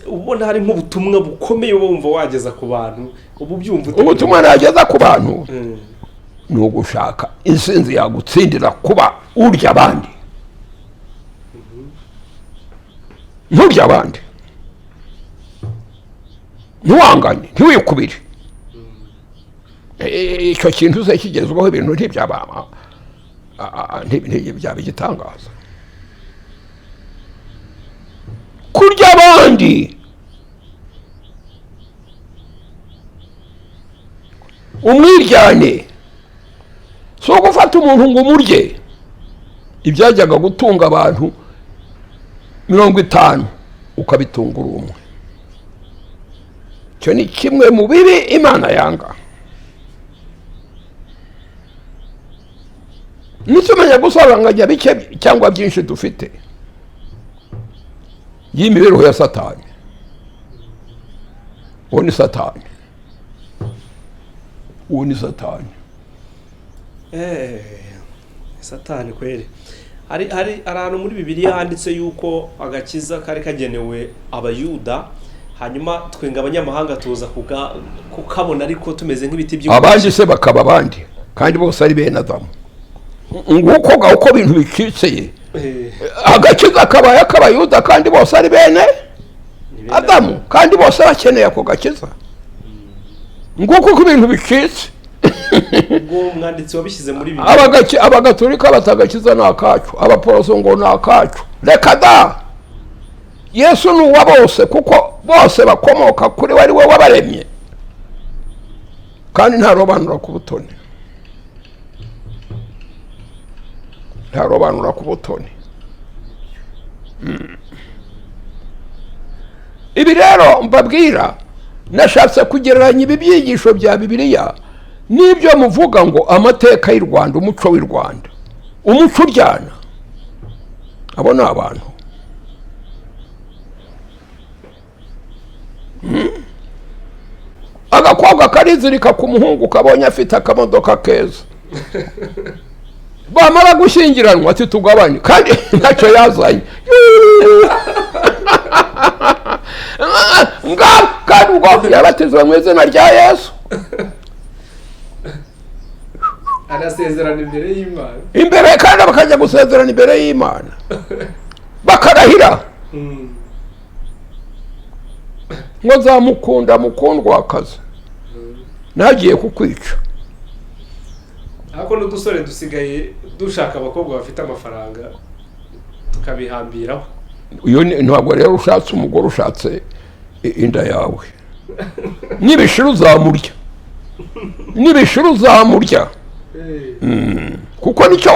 ubona hari nk'ubutumwa bukomeye wumva wageza ku bantu, ubutumwa nageza ku bantu ni ugushaka insinzi yagutsindira kuba urya abandi, nturya abandi, ntiwangane, ntiwikubire. Icyo kintu se kigezweho, ibintu ntibyaba igitangaza. Kurya abandi, umwiryane, so gufata umuntu ngo umurye. Ibyajyaga gutunga abantu 50 ukabitungura umwe. Cyo ni kimwe mu bibi Imana yanga. Nitumenya gusaranganya bike cyangwa byinshi dufite y'imibereho ya Satani. Uwo ni Satani. Satani kweli. Hari ahantu muri Bibiliya handitse yuko agakiza kari kagenewe Abayuda, hanyuma twenga abanyamahanga tuza kukabona ariko tumeze nk'ibiti by'umucyo. Abandi se bakaba abandi, kandi bose ari bene Adamu. Nguko uko bintu bicitseye. Agakiza kabaye ak'Abayuda, kandi bose ari bene Adamu, kandi bose bakeneye ako gakiza. Nguko uko ibintu bicitse. Ubwo umwanditsi wabishyize muri Bibiliya. Abagatolika batagakiza ni akacu, abaporoso ngo ni akacu. Reka da! Yesu ni uwa bose, kuko bose bakomoka kuri we, ari we wabaremye, kandi ntarobanura ku butoni. Ibi rero mbabwira, nashatse kugereranya ibi byigisho bya Bibiliya n'ibyo muvuga ngo amateka y'u Rwanda, umuco w'u Rwanda, umuco uryana. Abo ni abantu. Agakobwa karizirika ku muhungu kabonye afite akamodoka keza. Bamara gushyingiranwa ati tugabanye, kandi ntacyo yazanye. Kandi ubwo yabatizwa mu izina rya Yesu. Arasezerana imbere y'Imana. Imbere, kandi bakajya gusezerana imbere y'Imana. Bakarahira. ngo zamukunda mukundwakazi nagiye kukwica. ariko n'udusore dusigaye dushaka abakobwa bafite amafaranga tukabihambiraho. Uyo ntabwo rero ushatse umugore ushatse inda yawe. Nibishira uzamurya kuko nicyo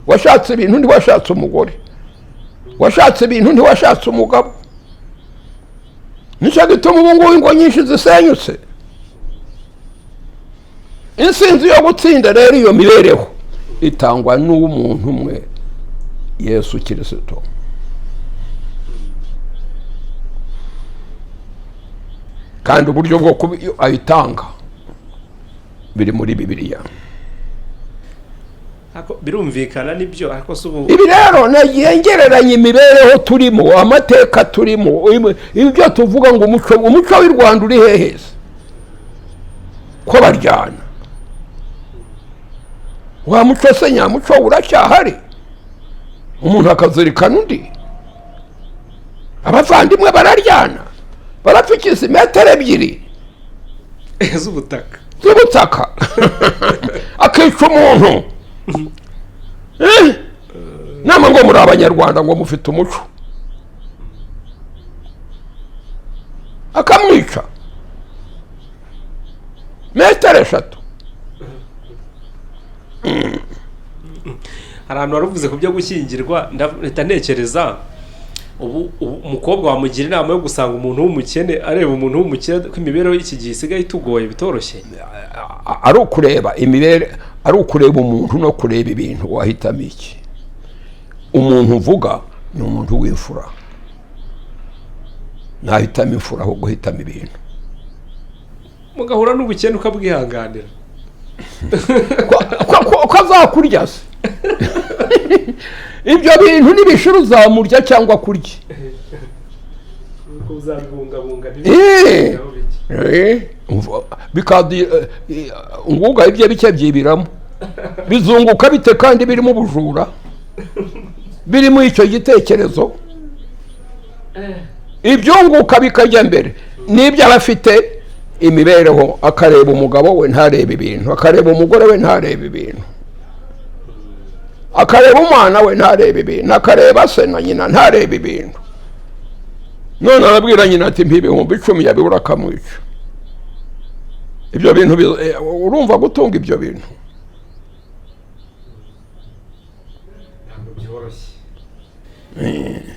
washatse ibintu ntiwashatse umugore, washatse ibintu ntiwashatse umugabo. Nicyo gituma ubu ngubu ingo nyinshi zisenyutse. Insinzi yo gutsinda rero iyo mibereho itangwa n'umuntu umwe, Yesu Kristo. Kandi uburyo bwo ayitanga biri muri Bibiliya. Birumvikana nibyo, ariko subu ibi rero nagengereranya imibereho turimo, amateka turimo, ibyo tuvuga ngo umuco w'u Rwanda uri heheze ko baryana. Wa muco se nyamuco uracyahari, umuntu akazirikana undi. Abavandimwe bararyana, barapfikiza metero 2 z'ubutaka akica umuntu. Nama ngo muri Abanyarwanda ngo mufite umuco, akamwica metero 3. hari ahantu waruvuze ku byo gushyingirwa, ndahita ntekereza ubu umukobwa wamugira inama yo gusanga umuntu w'umukene, areba umuntu w'umukene ko imibereho y'iki gihe isigaye itugoye bitoroshye. Ari ukureba imibereho, ari ukureba umuntu no kureba ibintu. Wahitamo iki? Umuntu uvuga ni umuntu w'imfura, ntahitamo imfura aho guhitamo ibintu. Mugahura n'ubukene ukabwihanganira ko azakurya se. Ibyo bintu nibishira uzamurya cyangwa kurya. Bikadi nguga ibyo bike byibiramo bizunguka bite kandi birimo ubujura, birimo icyo gitekerezo. Ibyunguka bikajya mbere nibyo abafite imibereho, akareba umugabo we ntareba ibintu, akareba umugore we ntareba ibintu, akareba umwana we ntareba ibintu, akareba se na nyina ntareba ibintu. None arabwira nyina ati mp'ibihumbi 10 yabibura akamwica. Ibyo bintu urumva gutunga ibyo bintu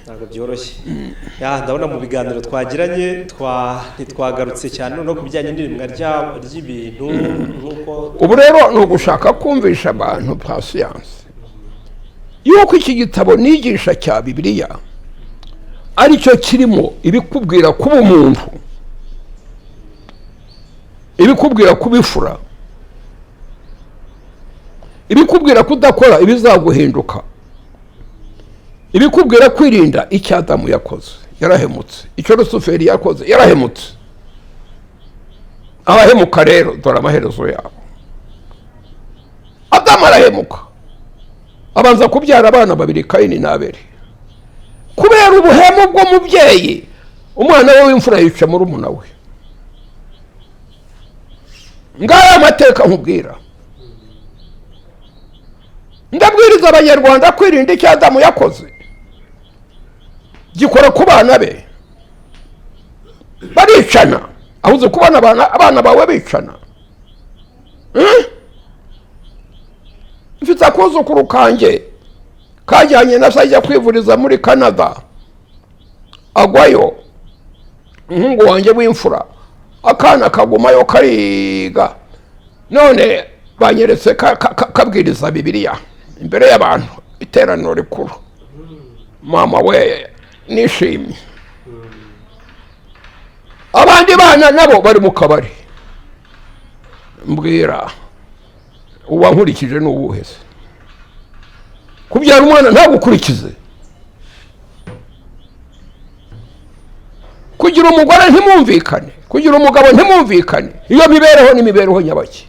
ntabwo byoroshye. Ndabona mu biganiro twagiranye ntitwagarutse cyane no ku bijyanye n'irimwa ry'ibintu nk'uko. Ubu rero ni ugushaka kumvisha abantu pasiyanse yuko iki gitabo nigisha cya Bibiliya aricyo kirimo ibikubwira kuba umuntu, ibikubwira kubifura, ibikubwira kudakora ibizaguhinduka, ibikubwira kwirinda icyo Adamu yakoze yarahemutse, icyo Rusuferi yakoze yarahemutse. Abahemuka rero dore amaherezo yabo. Adamu arahemuka, abanza kubyara abana 2, Kayini na Abeli. Kubera ubuhemu bw'umubyeyi, umwana we w'imfura yica murumuna we. Ngaya amateka nkubwira. Ndabwiriza Abanyarwanda kwirinda icyo Adamu yakoze gikora ku bana be. Baricana, ahuze kubona abana bawe bicana. Mfite akuzukuru kanjye kajyanye na sajya kwivuriza muri Canada, agwayo umuhungu wanjye w'imfura, akana kagumayo kariga. None banyeretse kabwiriza Bibiliya imbere y'abantu, iteraniro rikuru. Mama we nishimye. Abandi bana nabo bari mu kabari. Mbwira uwankurikije n'ubuheze. Kubyara umwana ntagukurikize, kugira umugore ntimumvikane, kugira umugabo ntimumvikane. Iyo mibereho ni mibereho nyabaki.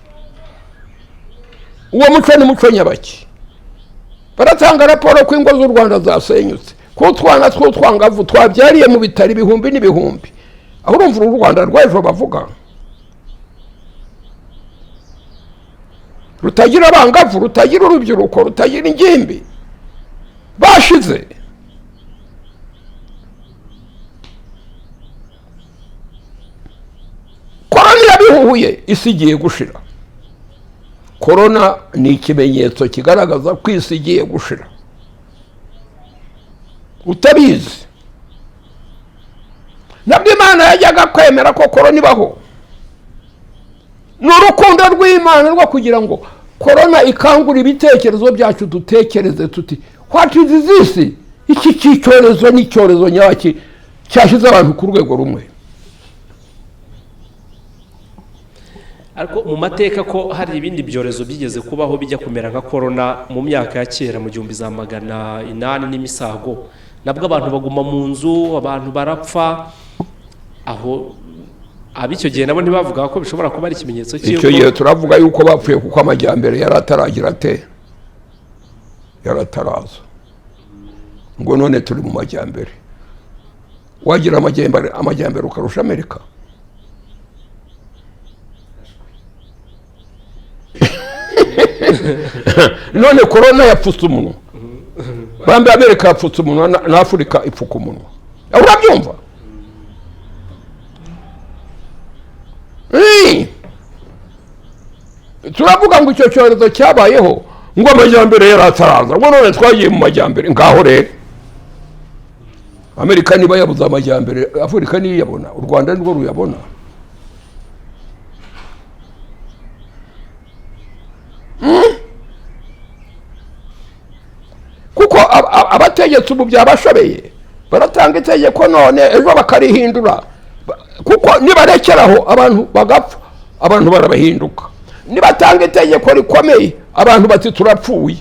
Uwo muco ni muco nyabaki. Baratanga raporo ko ingo z'u Rwanda zasenyutse, ko utwana tw'utwangavu twabyariye mu bitari ibihumbi n'ibihumbi. aho urumva u Rwanda rw'ejo bavuga rutagira abangavu, rutagira urubyiruko, rutagira ingimbi, bashize. Korona irabihuhuye, isi igiye gushira. Korona ni ikimenyetso kigaragaza ko isi igiye gushira. Utabizi nabwo Imana yajyaga kwemera ko korona ibaho. Ni urukundo rw'Imana rwo kugira ngo korona ikangura ibitekerezo byacu, dutekereze tuti what is this? Iki cyorezo ni icyorezo nyaki cyashize abantu ku rwego rumwe. ariko mu mateka ko hari ibindi byorezo byigeze kubaho bijya kumera nka korona mu myaka ya kera mu 1800 n'imisago, nabwo abantu baguma mu nzu, abantu barapfa aho. Ab'icyo gihe nabo ntibavuga ko bishobora kuba ari ikimenyetso cy'uko icyo gihe turavuga yuko bapfuye kuko amajyambere yarataragira ate, yarataraza. Ngo none turi mu majyambere, wagira amajyambere ukarusha Amerika. None korona yapfutse umunwa, bambe Amerika yapfutse umunwa na Afurika ipfuka umunwa. Urabyumva? Turavuga ngo icyo cyorezo cyabayeho ngo amajyambere yarataraza, ngo none twagiye mu majyambere. Ngaho rero Amerika niba yabuze amajyambere, Afurika niyo yabona, u Rwanda nirwo ruyabona. Kuko abategetsi ubu byabashobeye, baratanga itegeko none ejo bakarihindura, kuko nibarekeraho abantu bagapfa, abantu barabahinduka. Nibatanga itegeko rikomeye, abantu bati turapfuye.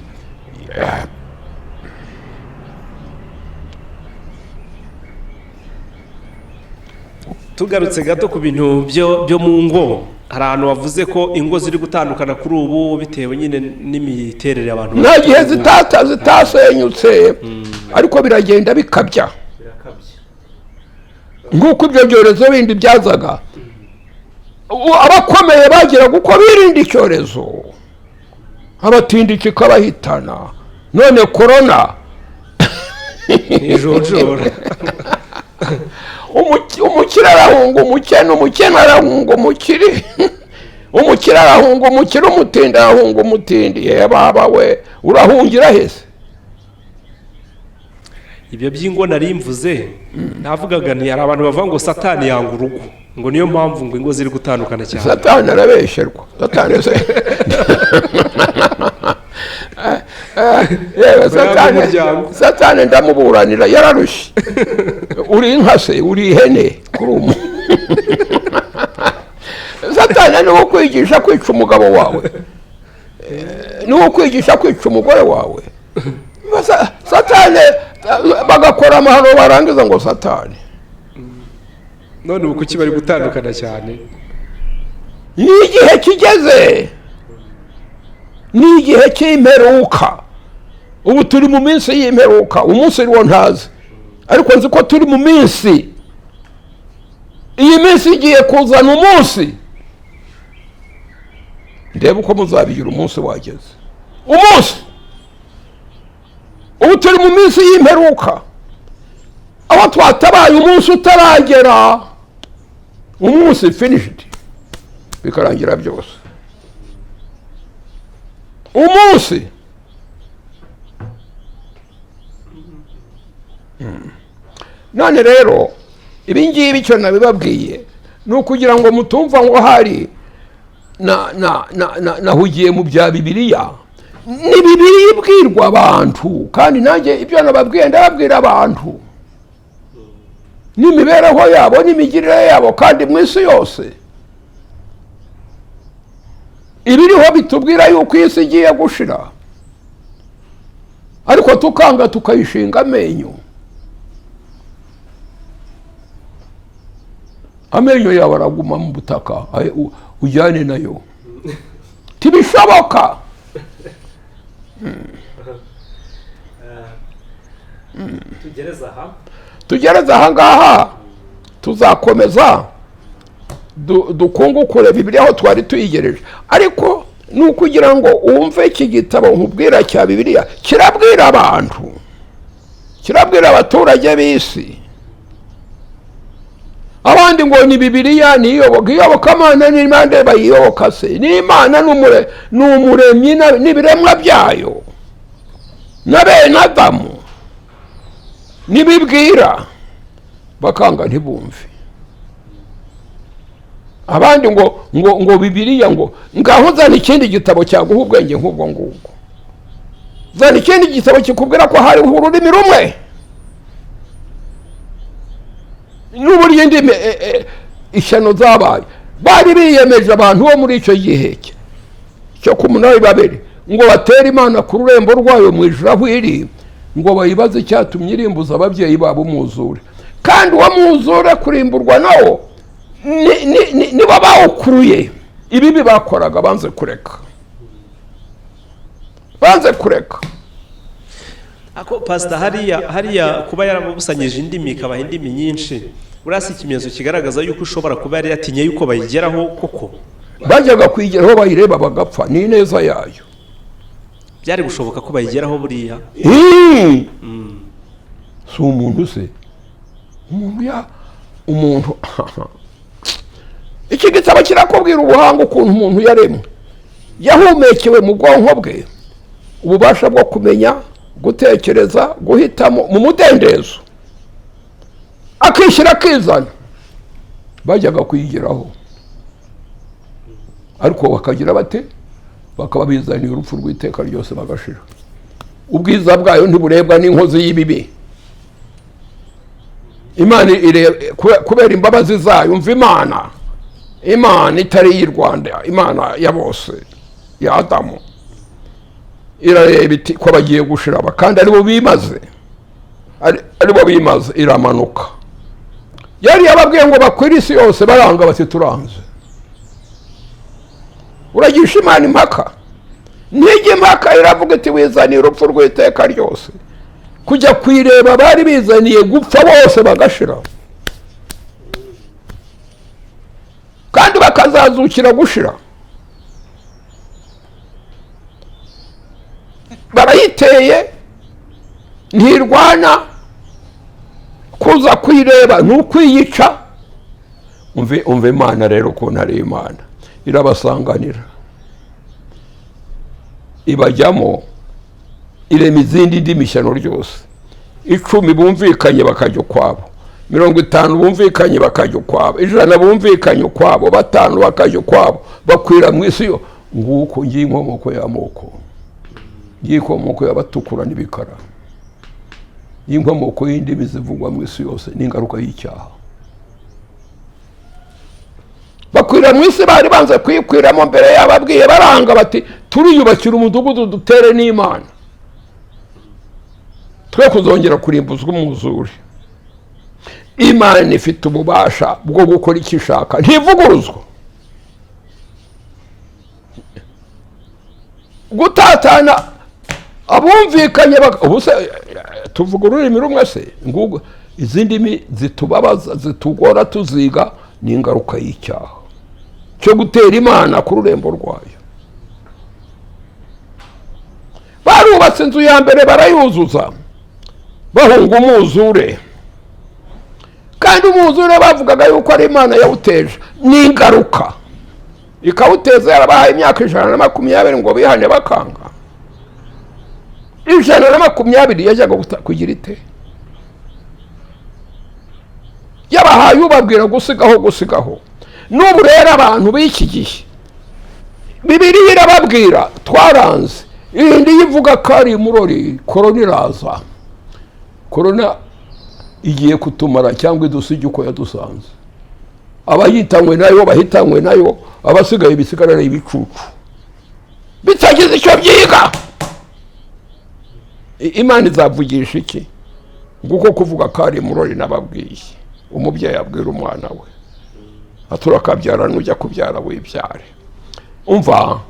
Tugarutse gato ku bintu byo mu ngo, hari ahantu wavuze ko ingo ziri gutandukana kuri ubu bitewe nyine n'imiterere y'abantu. Nta gihe zitasenyutse, ariko biragenda bikabya. Nk'uko ibyo byorezo bindi byazaga, abakomeye bagiraga uko birinda icyorezo, abatindi kikabahitana. None korona ijojora. Umukire arahunga umukene, umukene arahunga umukire, umukire arahunga umukire, umutindi arahunga umutindi. Ye baba we, urahungira hese? Ibyo by'ingo nari mvuze, navugaga nti hari abantu bavuga ngo Satani yanga urugo, ngo niyo mpamvu ngo ingo ziri gutandukana cyane. Satani arabesherwa. Satani ndamuburanira, yararushye. Uri inka se, uri ihene kuri umu. Satani niwo kwigisha kwica umugabo wawe, niwo kwigisha kwica umugore wawe. Satani bagakora amahano barangiza ngo Satani. None ubu kuki bari gutandukana cyane? Ni igihe kigeze, ni igihe cy'imperuka. Ubu turi mu minsi y'imperuka, umunsi rwo ntazi, ariko nzi ko turi mu minsi. Iyi minsi igiye kuzana umunsi, ndebe uko muzabigira umunsi wageze. Umunsi ubu turi mu minsi y'imperuka, aho twatabaye umunsi utaragera, umunsi finished, bikarangira byose. Umunsi none rero ibi ngibi icyo nabibabwiye ni ukugira ngo mutumva ngo hari nahugiye mu bya Bibiliya. Ni Bibiliya ibwirwa abantu, kandi nanjye ibyo nababwiye ndababwira abantu, n'imibereho yabo n'imigirire yabo, kandi mu isi yose ibiriho bitubwira yuko isi igiye gushira, ariko tukanga tukayishinga amenyo. Amenyo yawe araguma mu butaka, ujyane nayo, tibishoboka. Tugereza aha ngaha, tuzakomeza dukungukure Bibiliya aho twari tuyigereje, ariko ni ukugira ngo wumve iki gitabo nkubwira cya Bibiliya kirabwira abantu, kirabwira abaturage b'isi. Abandi ngo ni Bibiliya ni iyobokamana, n'Imana bayiyoboka se, n'Imana n'umuremyi n'ibiremwa byayo na bene Adamu nibibwira bakanga ntibumve. Abandi ngo Bibiliya ngaho zana ikindi gitabo cyaguha ubwenge nk'ubwo ngubwo, zana ikindi gitabo kikubwira ko hariho ururimi rumwe n'uburyo indimi ishyano zabaye. Bari biyemeje abantu bo muri icyo gihe cyo ku munara Babeli ngo batere Imana ku rurembo rwayo mu ijuru aho iri, ngo bayibaze icyatumye irimbuza ababyeyi babo umwuzure. Kandi uwo mwuzure kurimburwa nawo niba bawukuruye, ibibi bakoraga banze kureka. Ako pastor hariya kuba yaramubusanyije indimi ikabaha indimi nyinshi, urasi ikimenyetso kigaragaza yuko ushobora kuba yari yatinye yuko bayigeraho koko. Bajyaga kwigeraho bayireba bagapfa, ni neza yayo. Byari gushoboka ko bayigeraho buriya. Si umuntu se, umuntu iki gitabo kirakubwira ubuhanga ukuntu umuntu yaremwe, yahumekewe mu bwonko bwe ububasha bwo kumenya, gutekereza, guhitamo mu mudendezo, akishyira akizana. Bajyaga kuyigeraho, ariko bakagira bate, bakaba bizaniye urupfu rw'iteka ryose bagashira. Ubwiza bwayo ntiburebwa n'inkozi y'ibibi. Imana kubera imbabazi zayo, umva Imana itari y'u Rwanda, Imana ya bose ya Adamu, irareba iti ko bagiye gushira kandi aribo bimaze, iramanuka. Yari yababwiye ngo bakwire isi yose, baranga bati turanze. Uragisha Imana impaka, ntijya impaka, iravuga iti wizaniye urupfu rw'iteka ryose. Kujya kwireba bari bizaniye gupfa bose bagashira, kandi bakazazukira gushira. Barayiteye ntirwana, kuza kwireba n'ukwiyica. Umve Imana rero ukuntu ari Imana, irabasanganira, ibajyamo, irema izindi ndimi ishyano ryose. 10 bumvikanye bakajya ukwabo, 50 bumvikanye bakajya ukwabo, 100 bumvikanye ukwabo, 5 bakajya ukwabo, bakwira mu isi yo. Nguko ngiye inkomoko y'amoko, ngiye inkomoko y'abatukura n'ibikara, inkomoko y'indimi zivugwa mu isi yose n'ingaruka y'icyaha. Bakwira mu isi, bari banze kwikwiramo mbere y'ababwiye, baranga bati turiyubakira umudugudu dutere n'Imana, twe kuzongera kurimbuzwa umwuzure. Imana ifite ububasha bwo gukora icyo ishaka, ntivuguruzwa. Gutatana abumvikanye tuvuga ururimi rumwe se, ngugo izindi ndimi zitubabaza, zitugora tuziga, ni ingaruka y'icyaha cyo gutera Imana ku rurembo rwayo. Barubatse inzu ya mbere barayuzuza, bahunga umwuzure, kandi umwuzure bavugaga yuko ari Imana yawuteje, ni ingaruka ikawuteza. Yarabahaye imyaka 120 ngo bihane bakanga. 120 yajyaga kugira ite? Yabahaye ubabwira gusigaho. N'ubu rero abantu b'iki gihe Bibiliya irababwira twaranze, indi yivuga ko ari murori, korona iraza, korona igiye kutumara cyangwa idusige uko yadusanze. Abayitanywe nayo bahitanywe nayo, abasigaye bisigarara ibicucu bitagize icyo byiga. Imana izavugisha iki? Nguko kuvuga ko ari murori nababwiye. Umubyeyi abwira umwana we, aturakabyara nujya kubyara wibyare. Umva,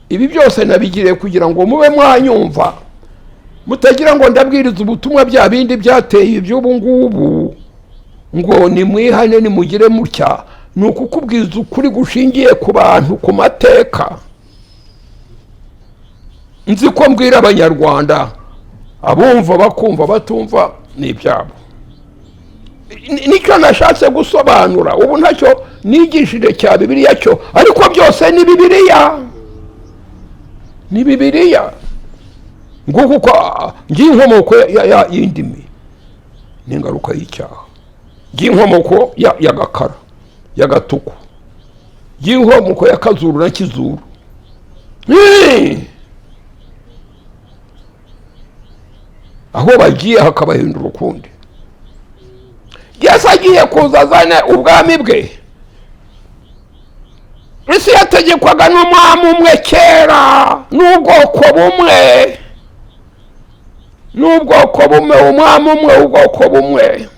ibi byose nabigiriye kugira ngo mube mwanyumva, mutagira ngo ndabwiriza ubutumwa bya bindi byateye iby'ubu ngubu. ngo nimwihane nimugire mutya, ni ukukubwiza ukuri gushingiye ku bantu, ku mateka. Nzi ko mbwira abanyarwanda, abumva bakumva batumva ni ibyabo. Nicyo nashatse gusobanura. Ubu ntacyo nigishije cya Bibiliya cyo, ariko byose ni Bibiliya, ni Bibiliya. Ngo kuko ngiye inkomoko y'indimi ni ingaruka y'icyaha, ngiye inkomoko y'agakara, y'agatuku, ngiye inkomoko y'akazuru na kizuru. Aho bagiye hakabahindura ukundi. Yesu agiye kuza azane ubwami bwe. Isi yategekwaga n'umwami umwe kera, n'ubwoko bumwe, n'ubwoko bumwe, umwami umwe, ubwoko bumwe.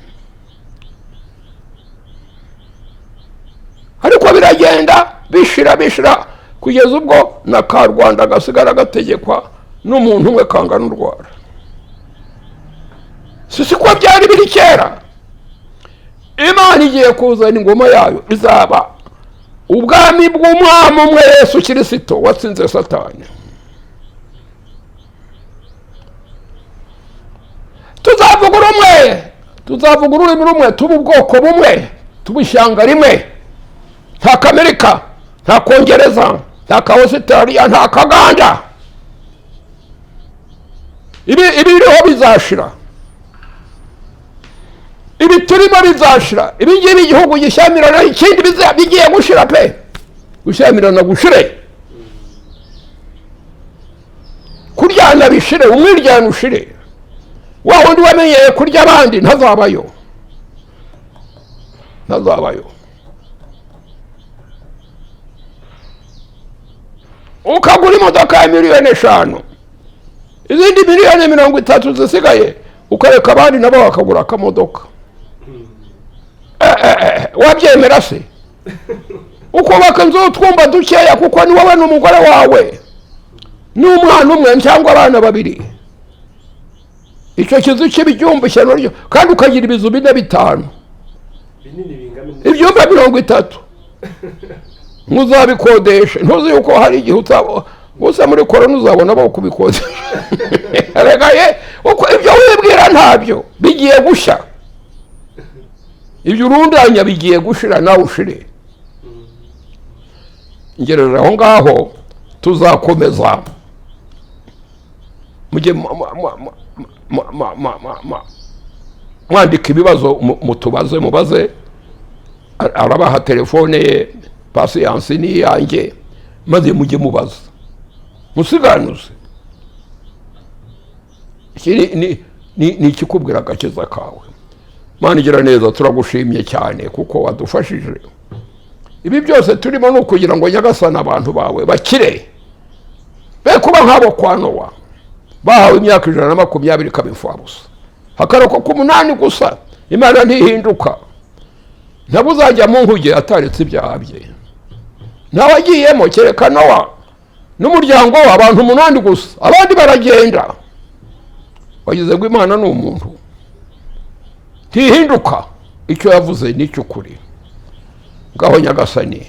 Ariko biragenda bishira kugeza ubwo na ka Rwanda gasigara gategekwa n'umuntu umwe kangana urwara. Siko byari biri kera. Imana igiye kuzana ingoma yayo, izaba ubwami bw'umwami umwe, Yesu Kristo watsinze Satani. tuzavuga ururimi rumwe, tuba ubwoko bumwe, tuba ishyanga rimwe. Nta Kamerika, nta Kongereza, nta ka Australia, nta Kaganda. Ibi biriho bizashira, ibi turimo bizashira. Ibi ngibi igihugu gishyamirana, ikindi bigiye gushira pe, gushyamirana gushire, kuryana bishire, umwiryana ushire. Wa wundi wamenyeye kurya abandi ntazabayo, ntazabayo. Ukagura imodoka ya miliyoni 5, izindi miliyoni 30 zisigaye ukareka abandi nabo bakagura akamodoka. Wabyemera se? Ukubaka inzu twumba dukeya kuko ni wowe n'umugore wawe n'umwana umwe cyangwa abana babiri. Icyo kizu cy'ibyumba cyano ryo, kandi ukagira ibizu 4 5 binini bingana ibyumba 30. Muzabikodesha, ntuzi yuko hari igihe utabo gusa muri korona uzabona bo kubikodesha. Aragaye uko ibyo wibwira ntabyo bigiye gushya. Ibyo urundanya bigiye gushira nawe ushire. Ngerera aho ngaho tuzakomeza mujye mwandika ibibazo mutubaze, mubaze. Arabaha telefone ye, pasiyansi ni yanjye, maze mujye mubaza musiganuze. Ni ikikubwira agakiza kawe. Mana igira neza, turagushimye cyane kuko wadufashije. Ibi byose turimo no kugira ngo Nyagasani abantu bawe bakire, be kuba nk'abo kwa Nowa bahawe imyaka 120 kabimfabusa, hakaroko ku 8 gusa. Imana ntihinduka, ntabuzajya mu nkuge ataretse ibyaha bye. Nawe agiyemo kereka Nowa n'umuryango w'abantu 8 gusa, abandi baragenda. Wagize ngo Imana ni umuntu ntihinduka, icyo yavuze ni cy'ukuri. Ngaho Nyagasani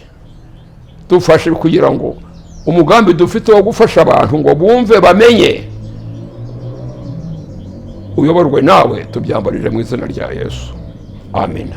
dufashe kugira ngo umugambi dufite wo gufasha abantu ngo bumve bamenye, uyoborwe nawe, tubyambarije mu izina rya Yesu. Amen.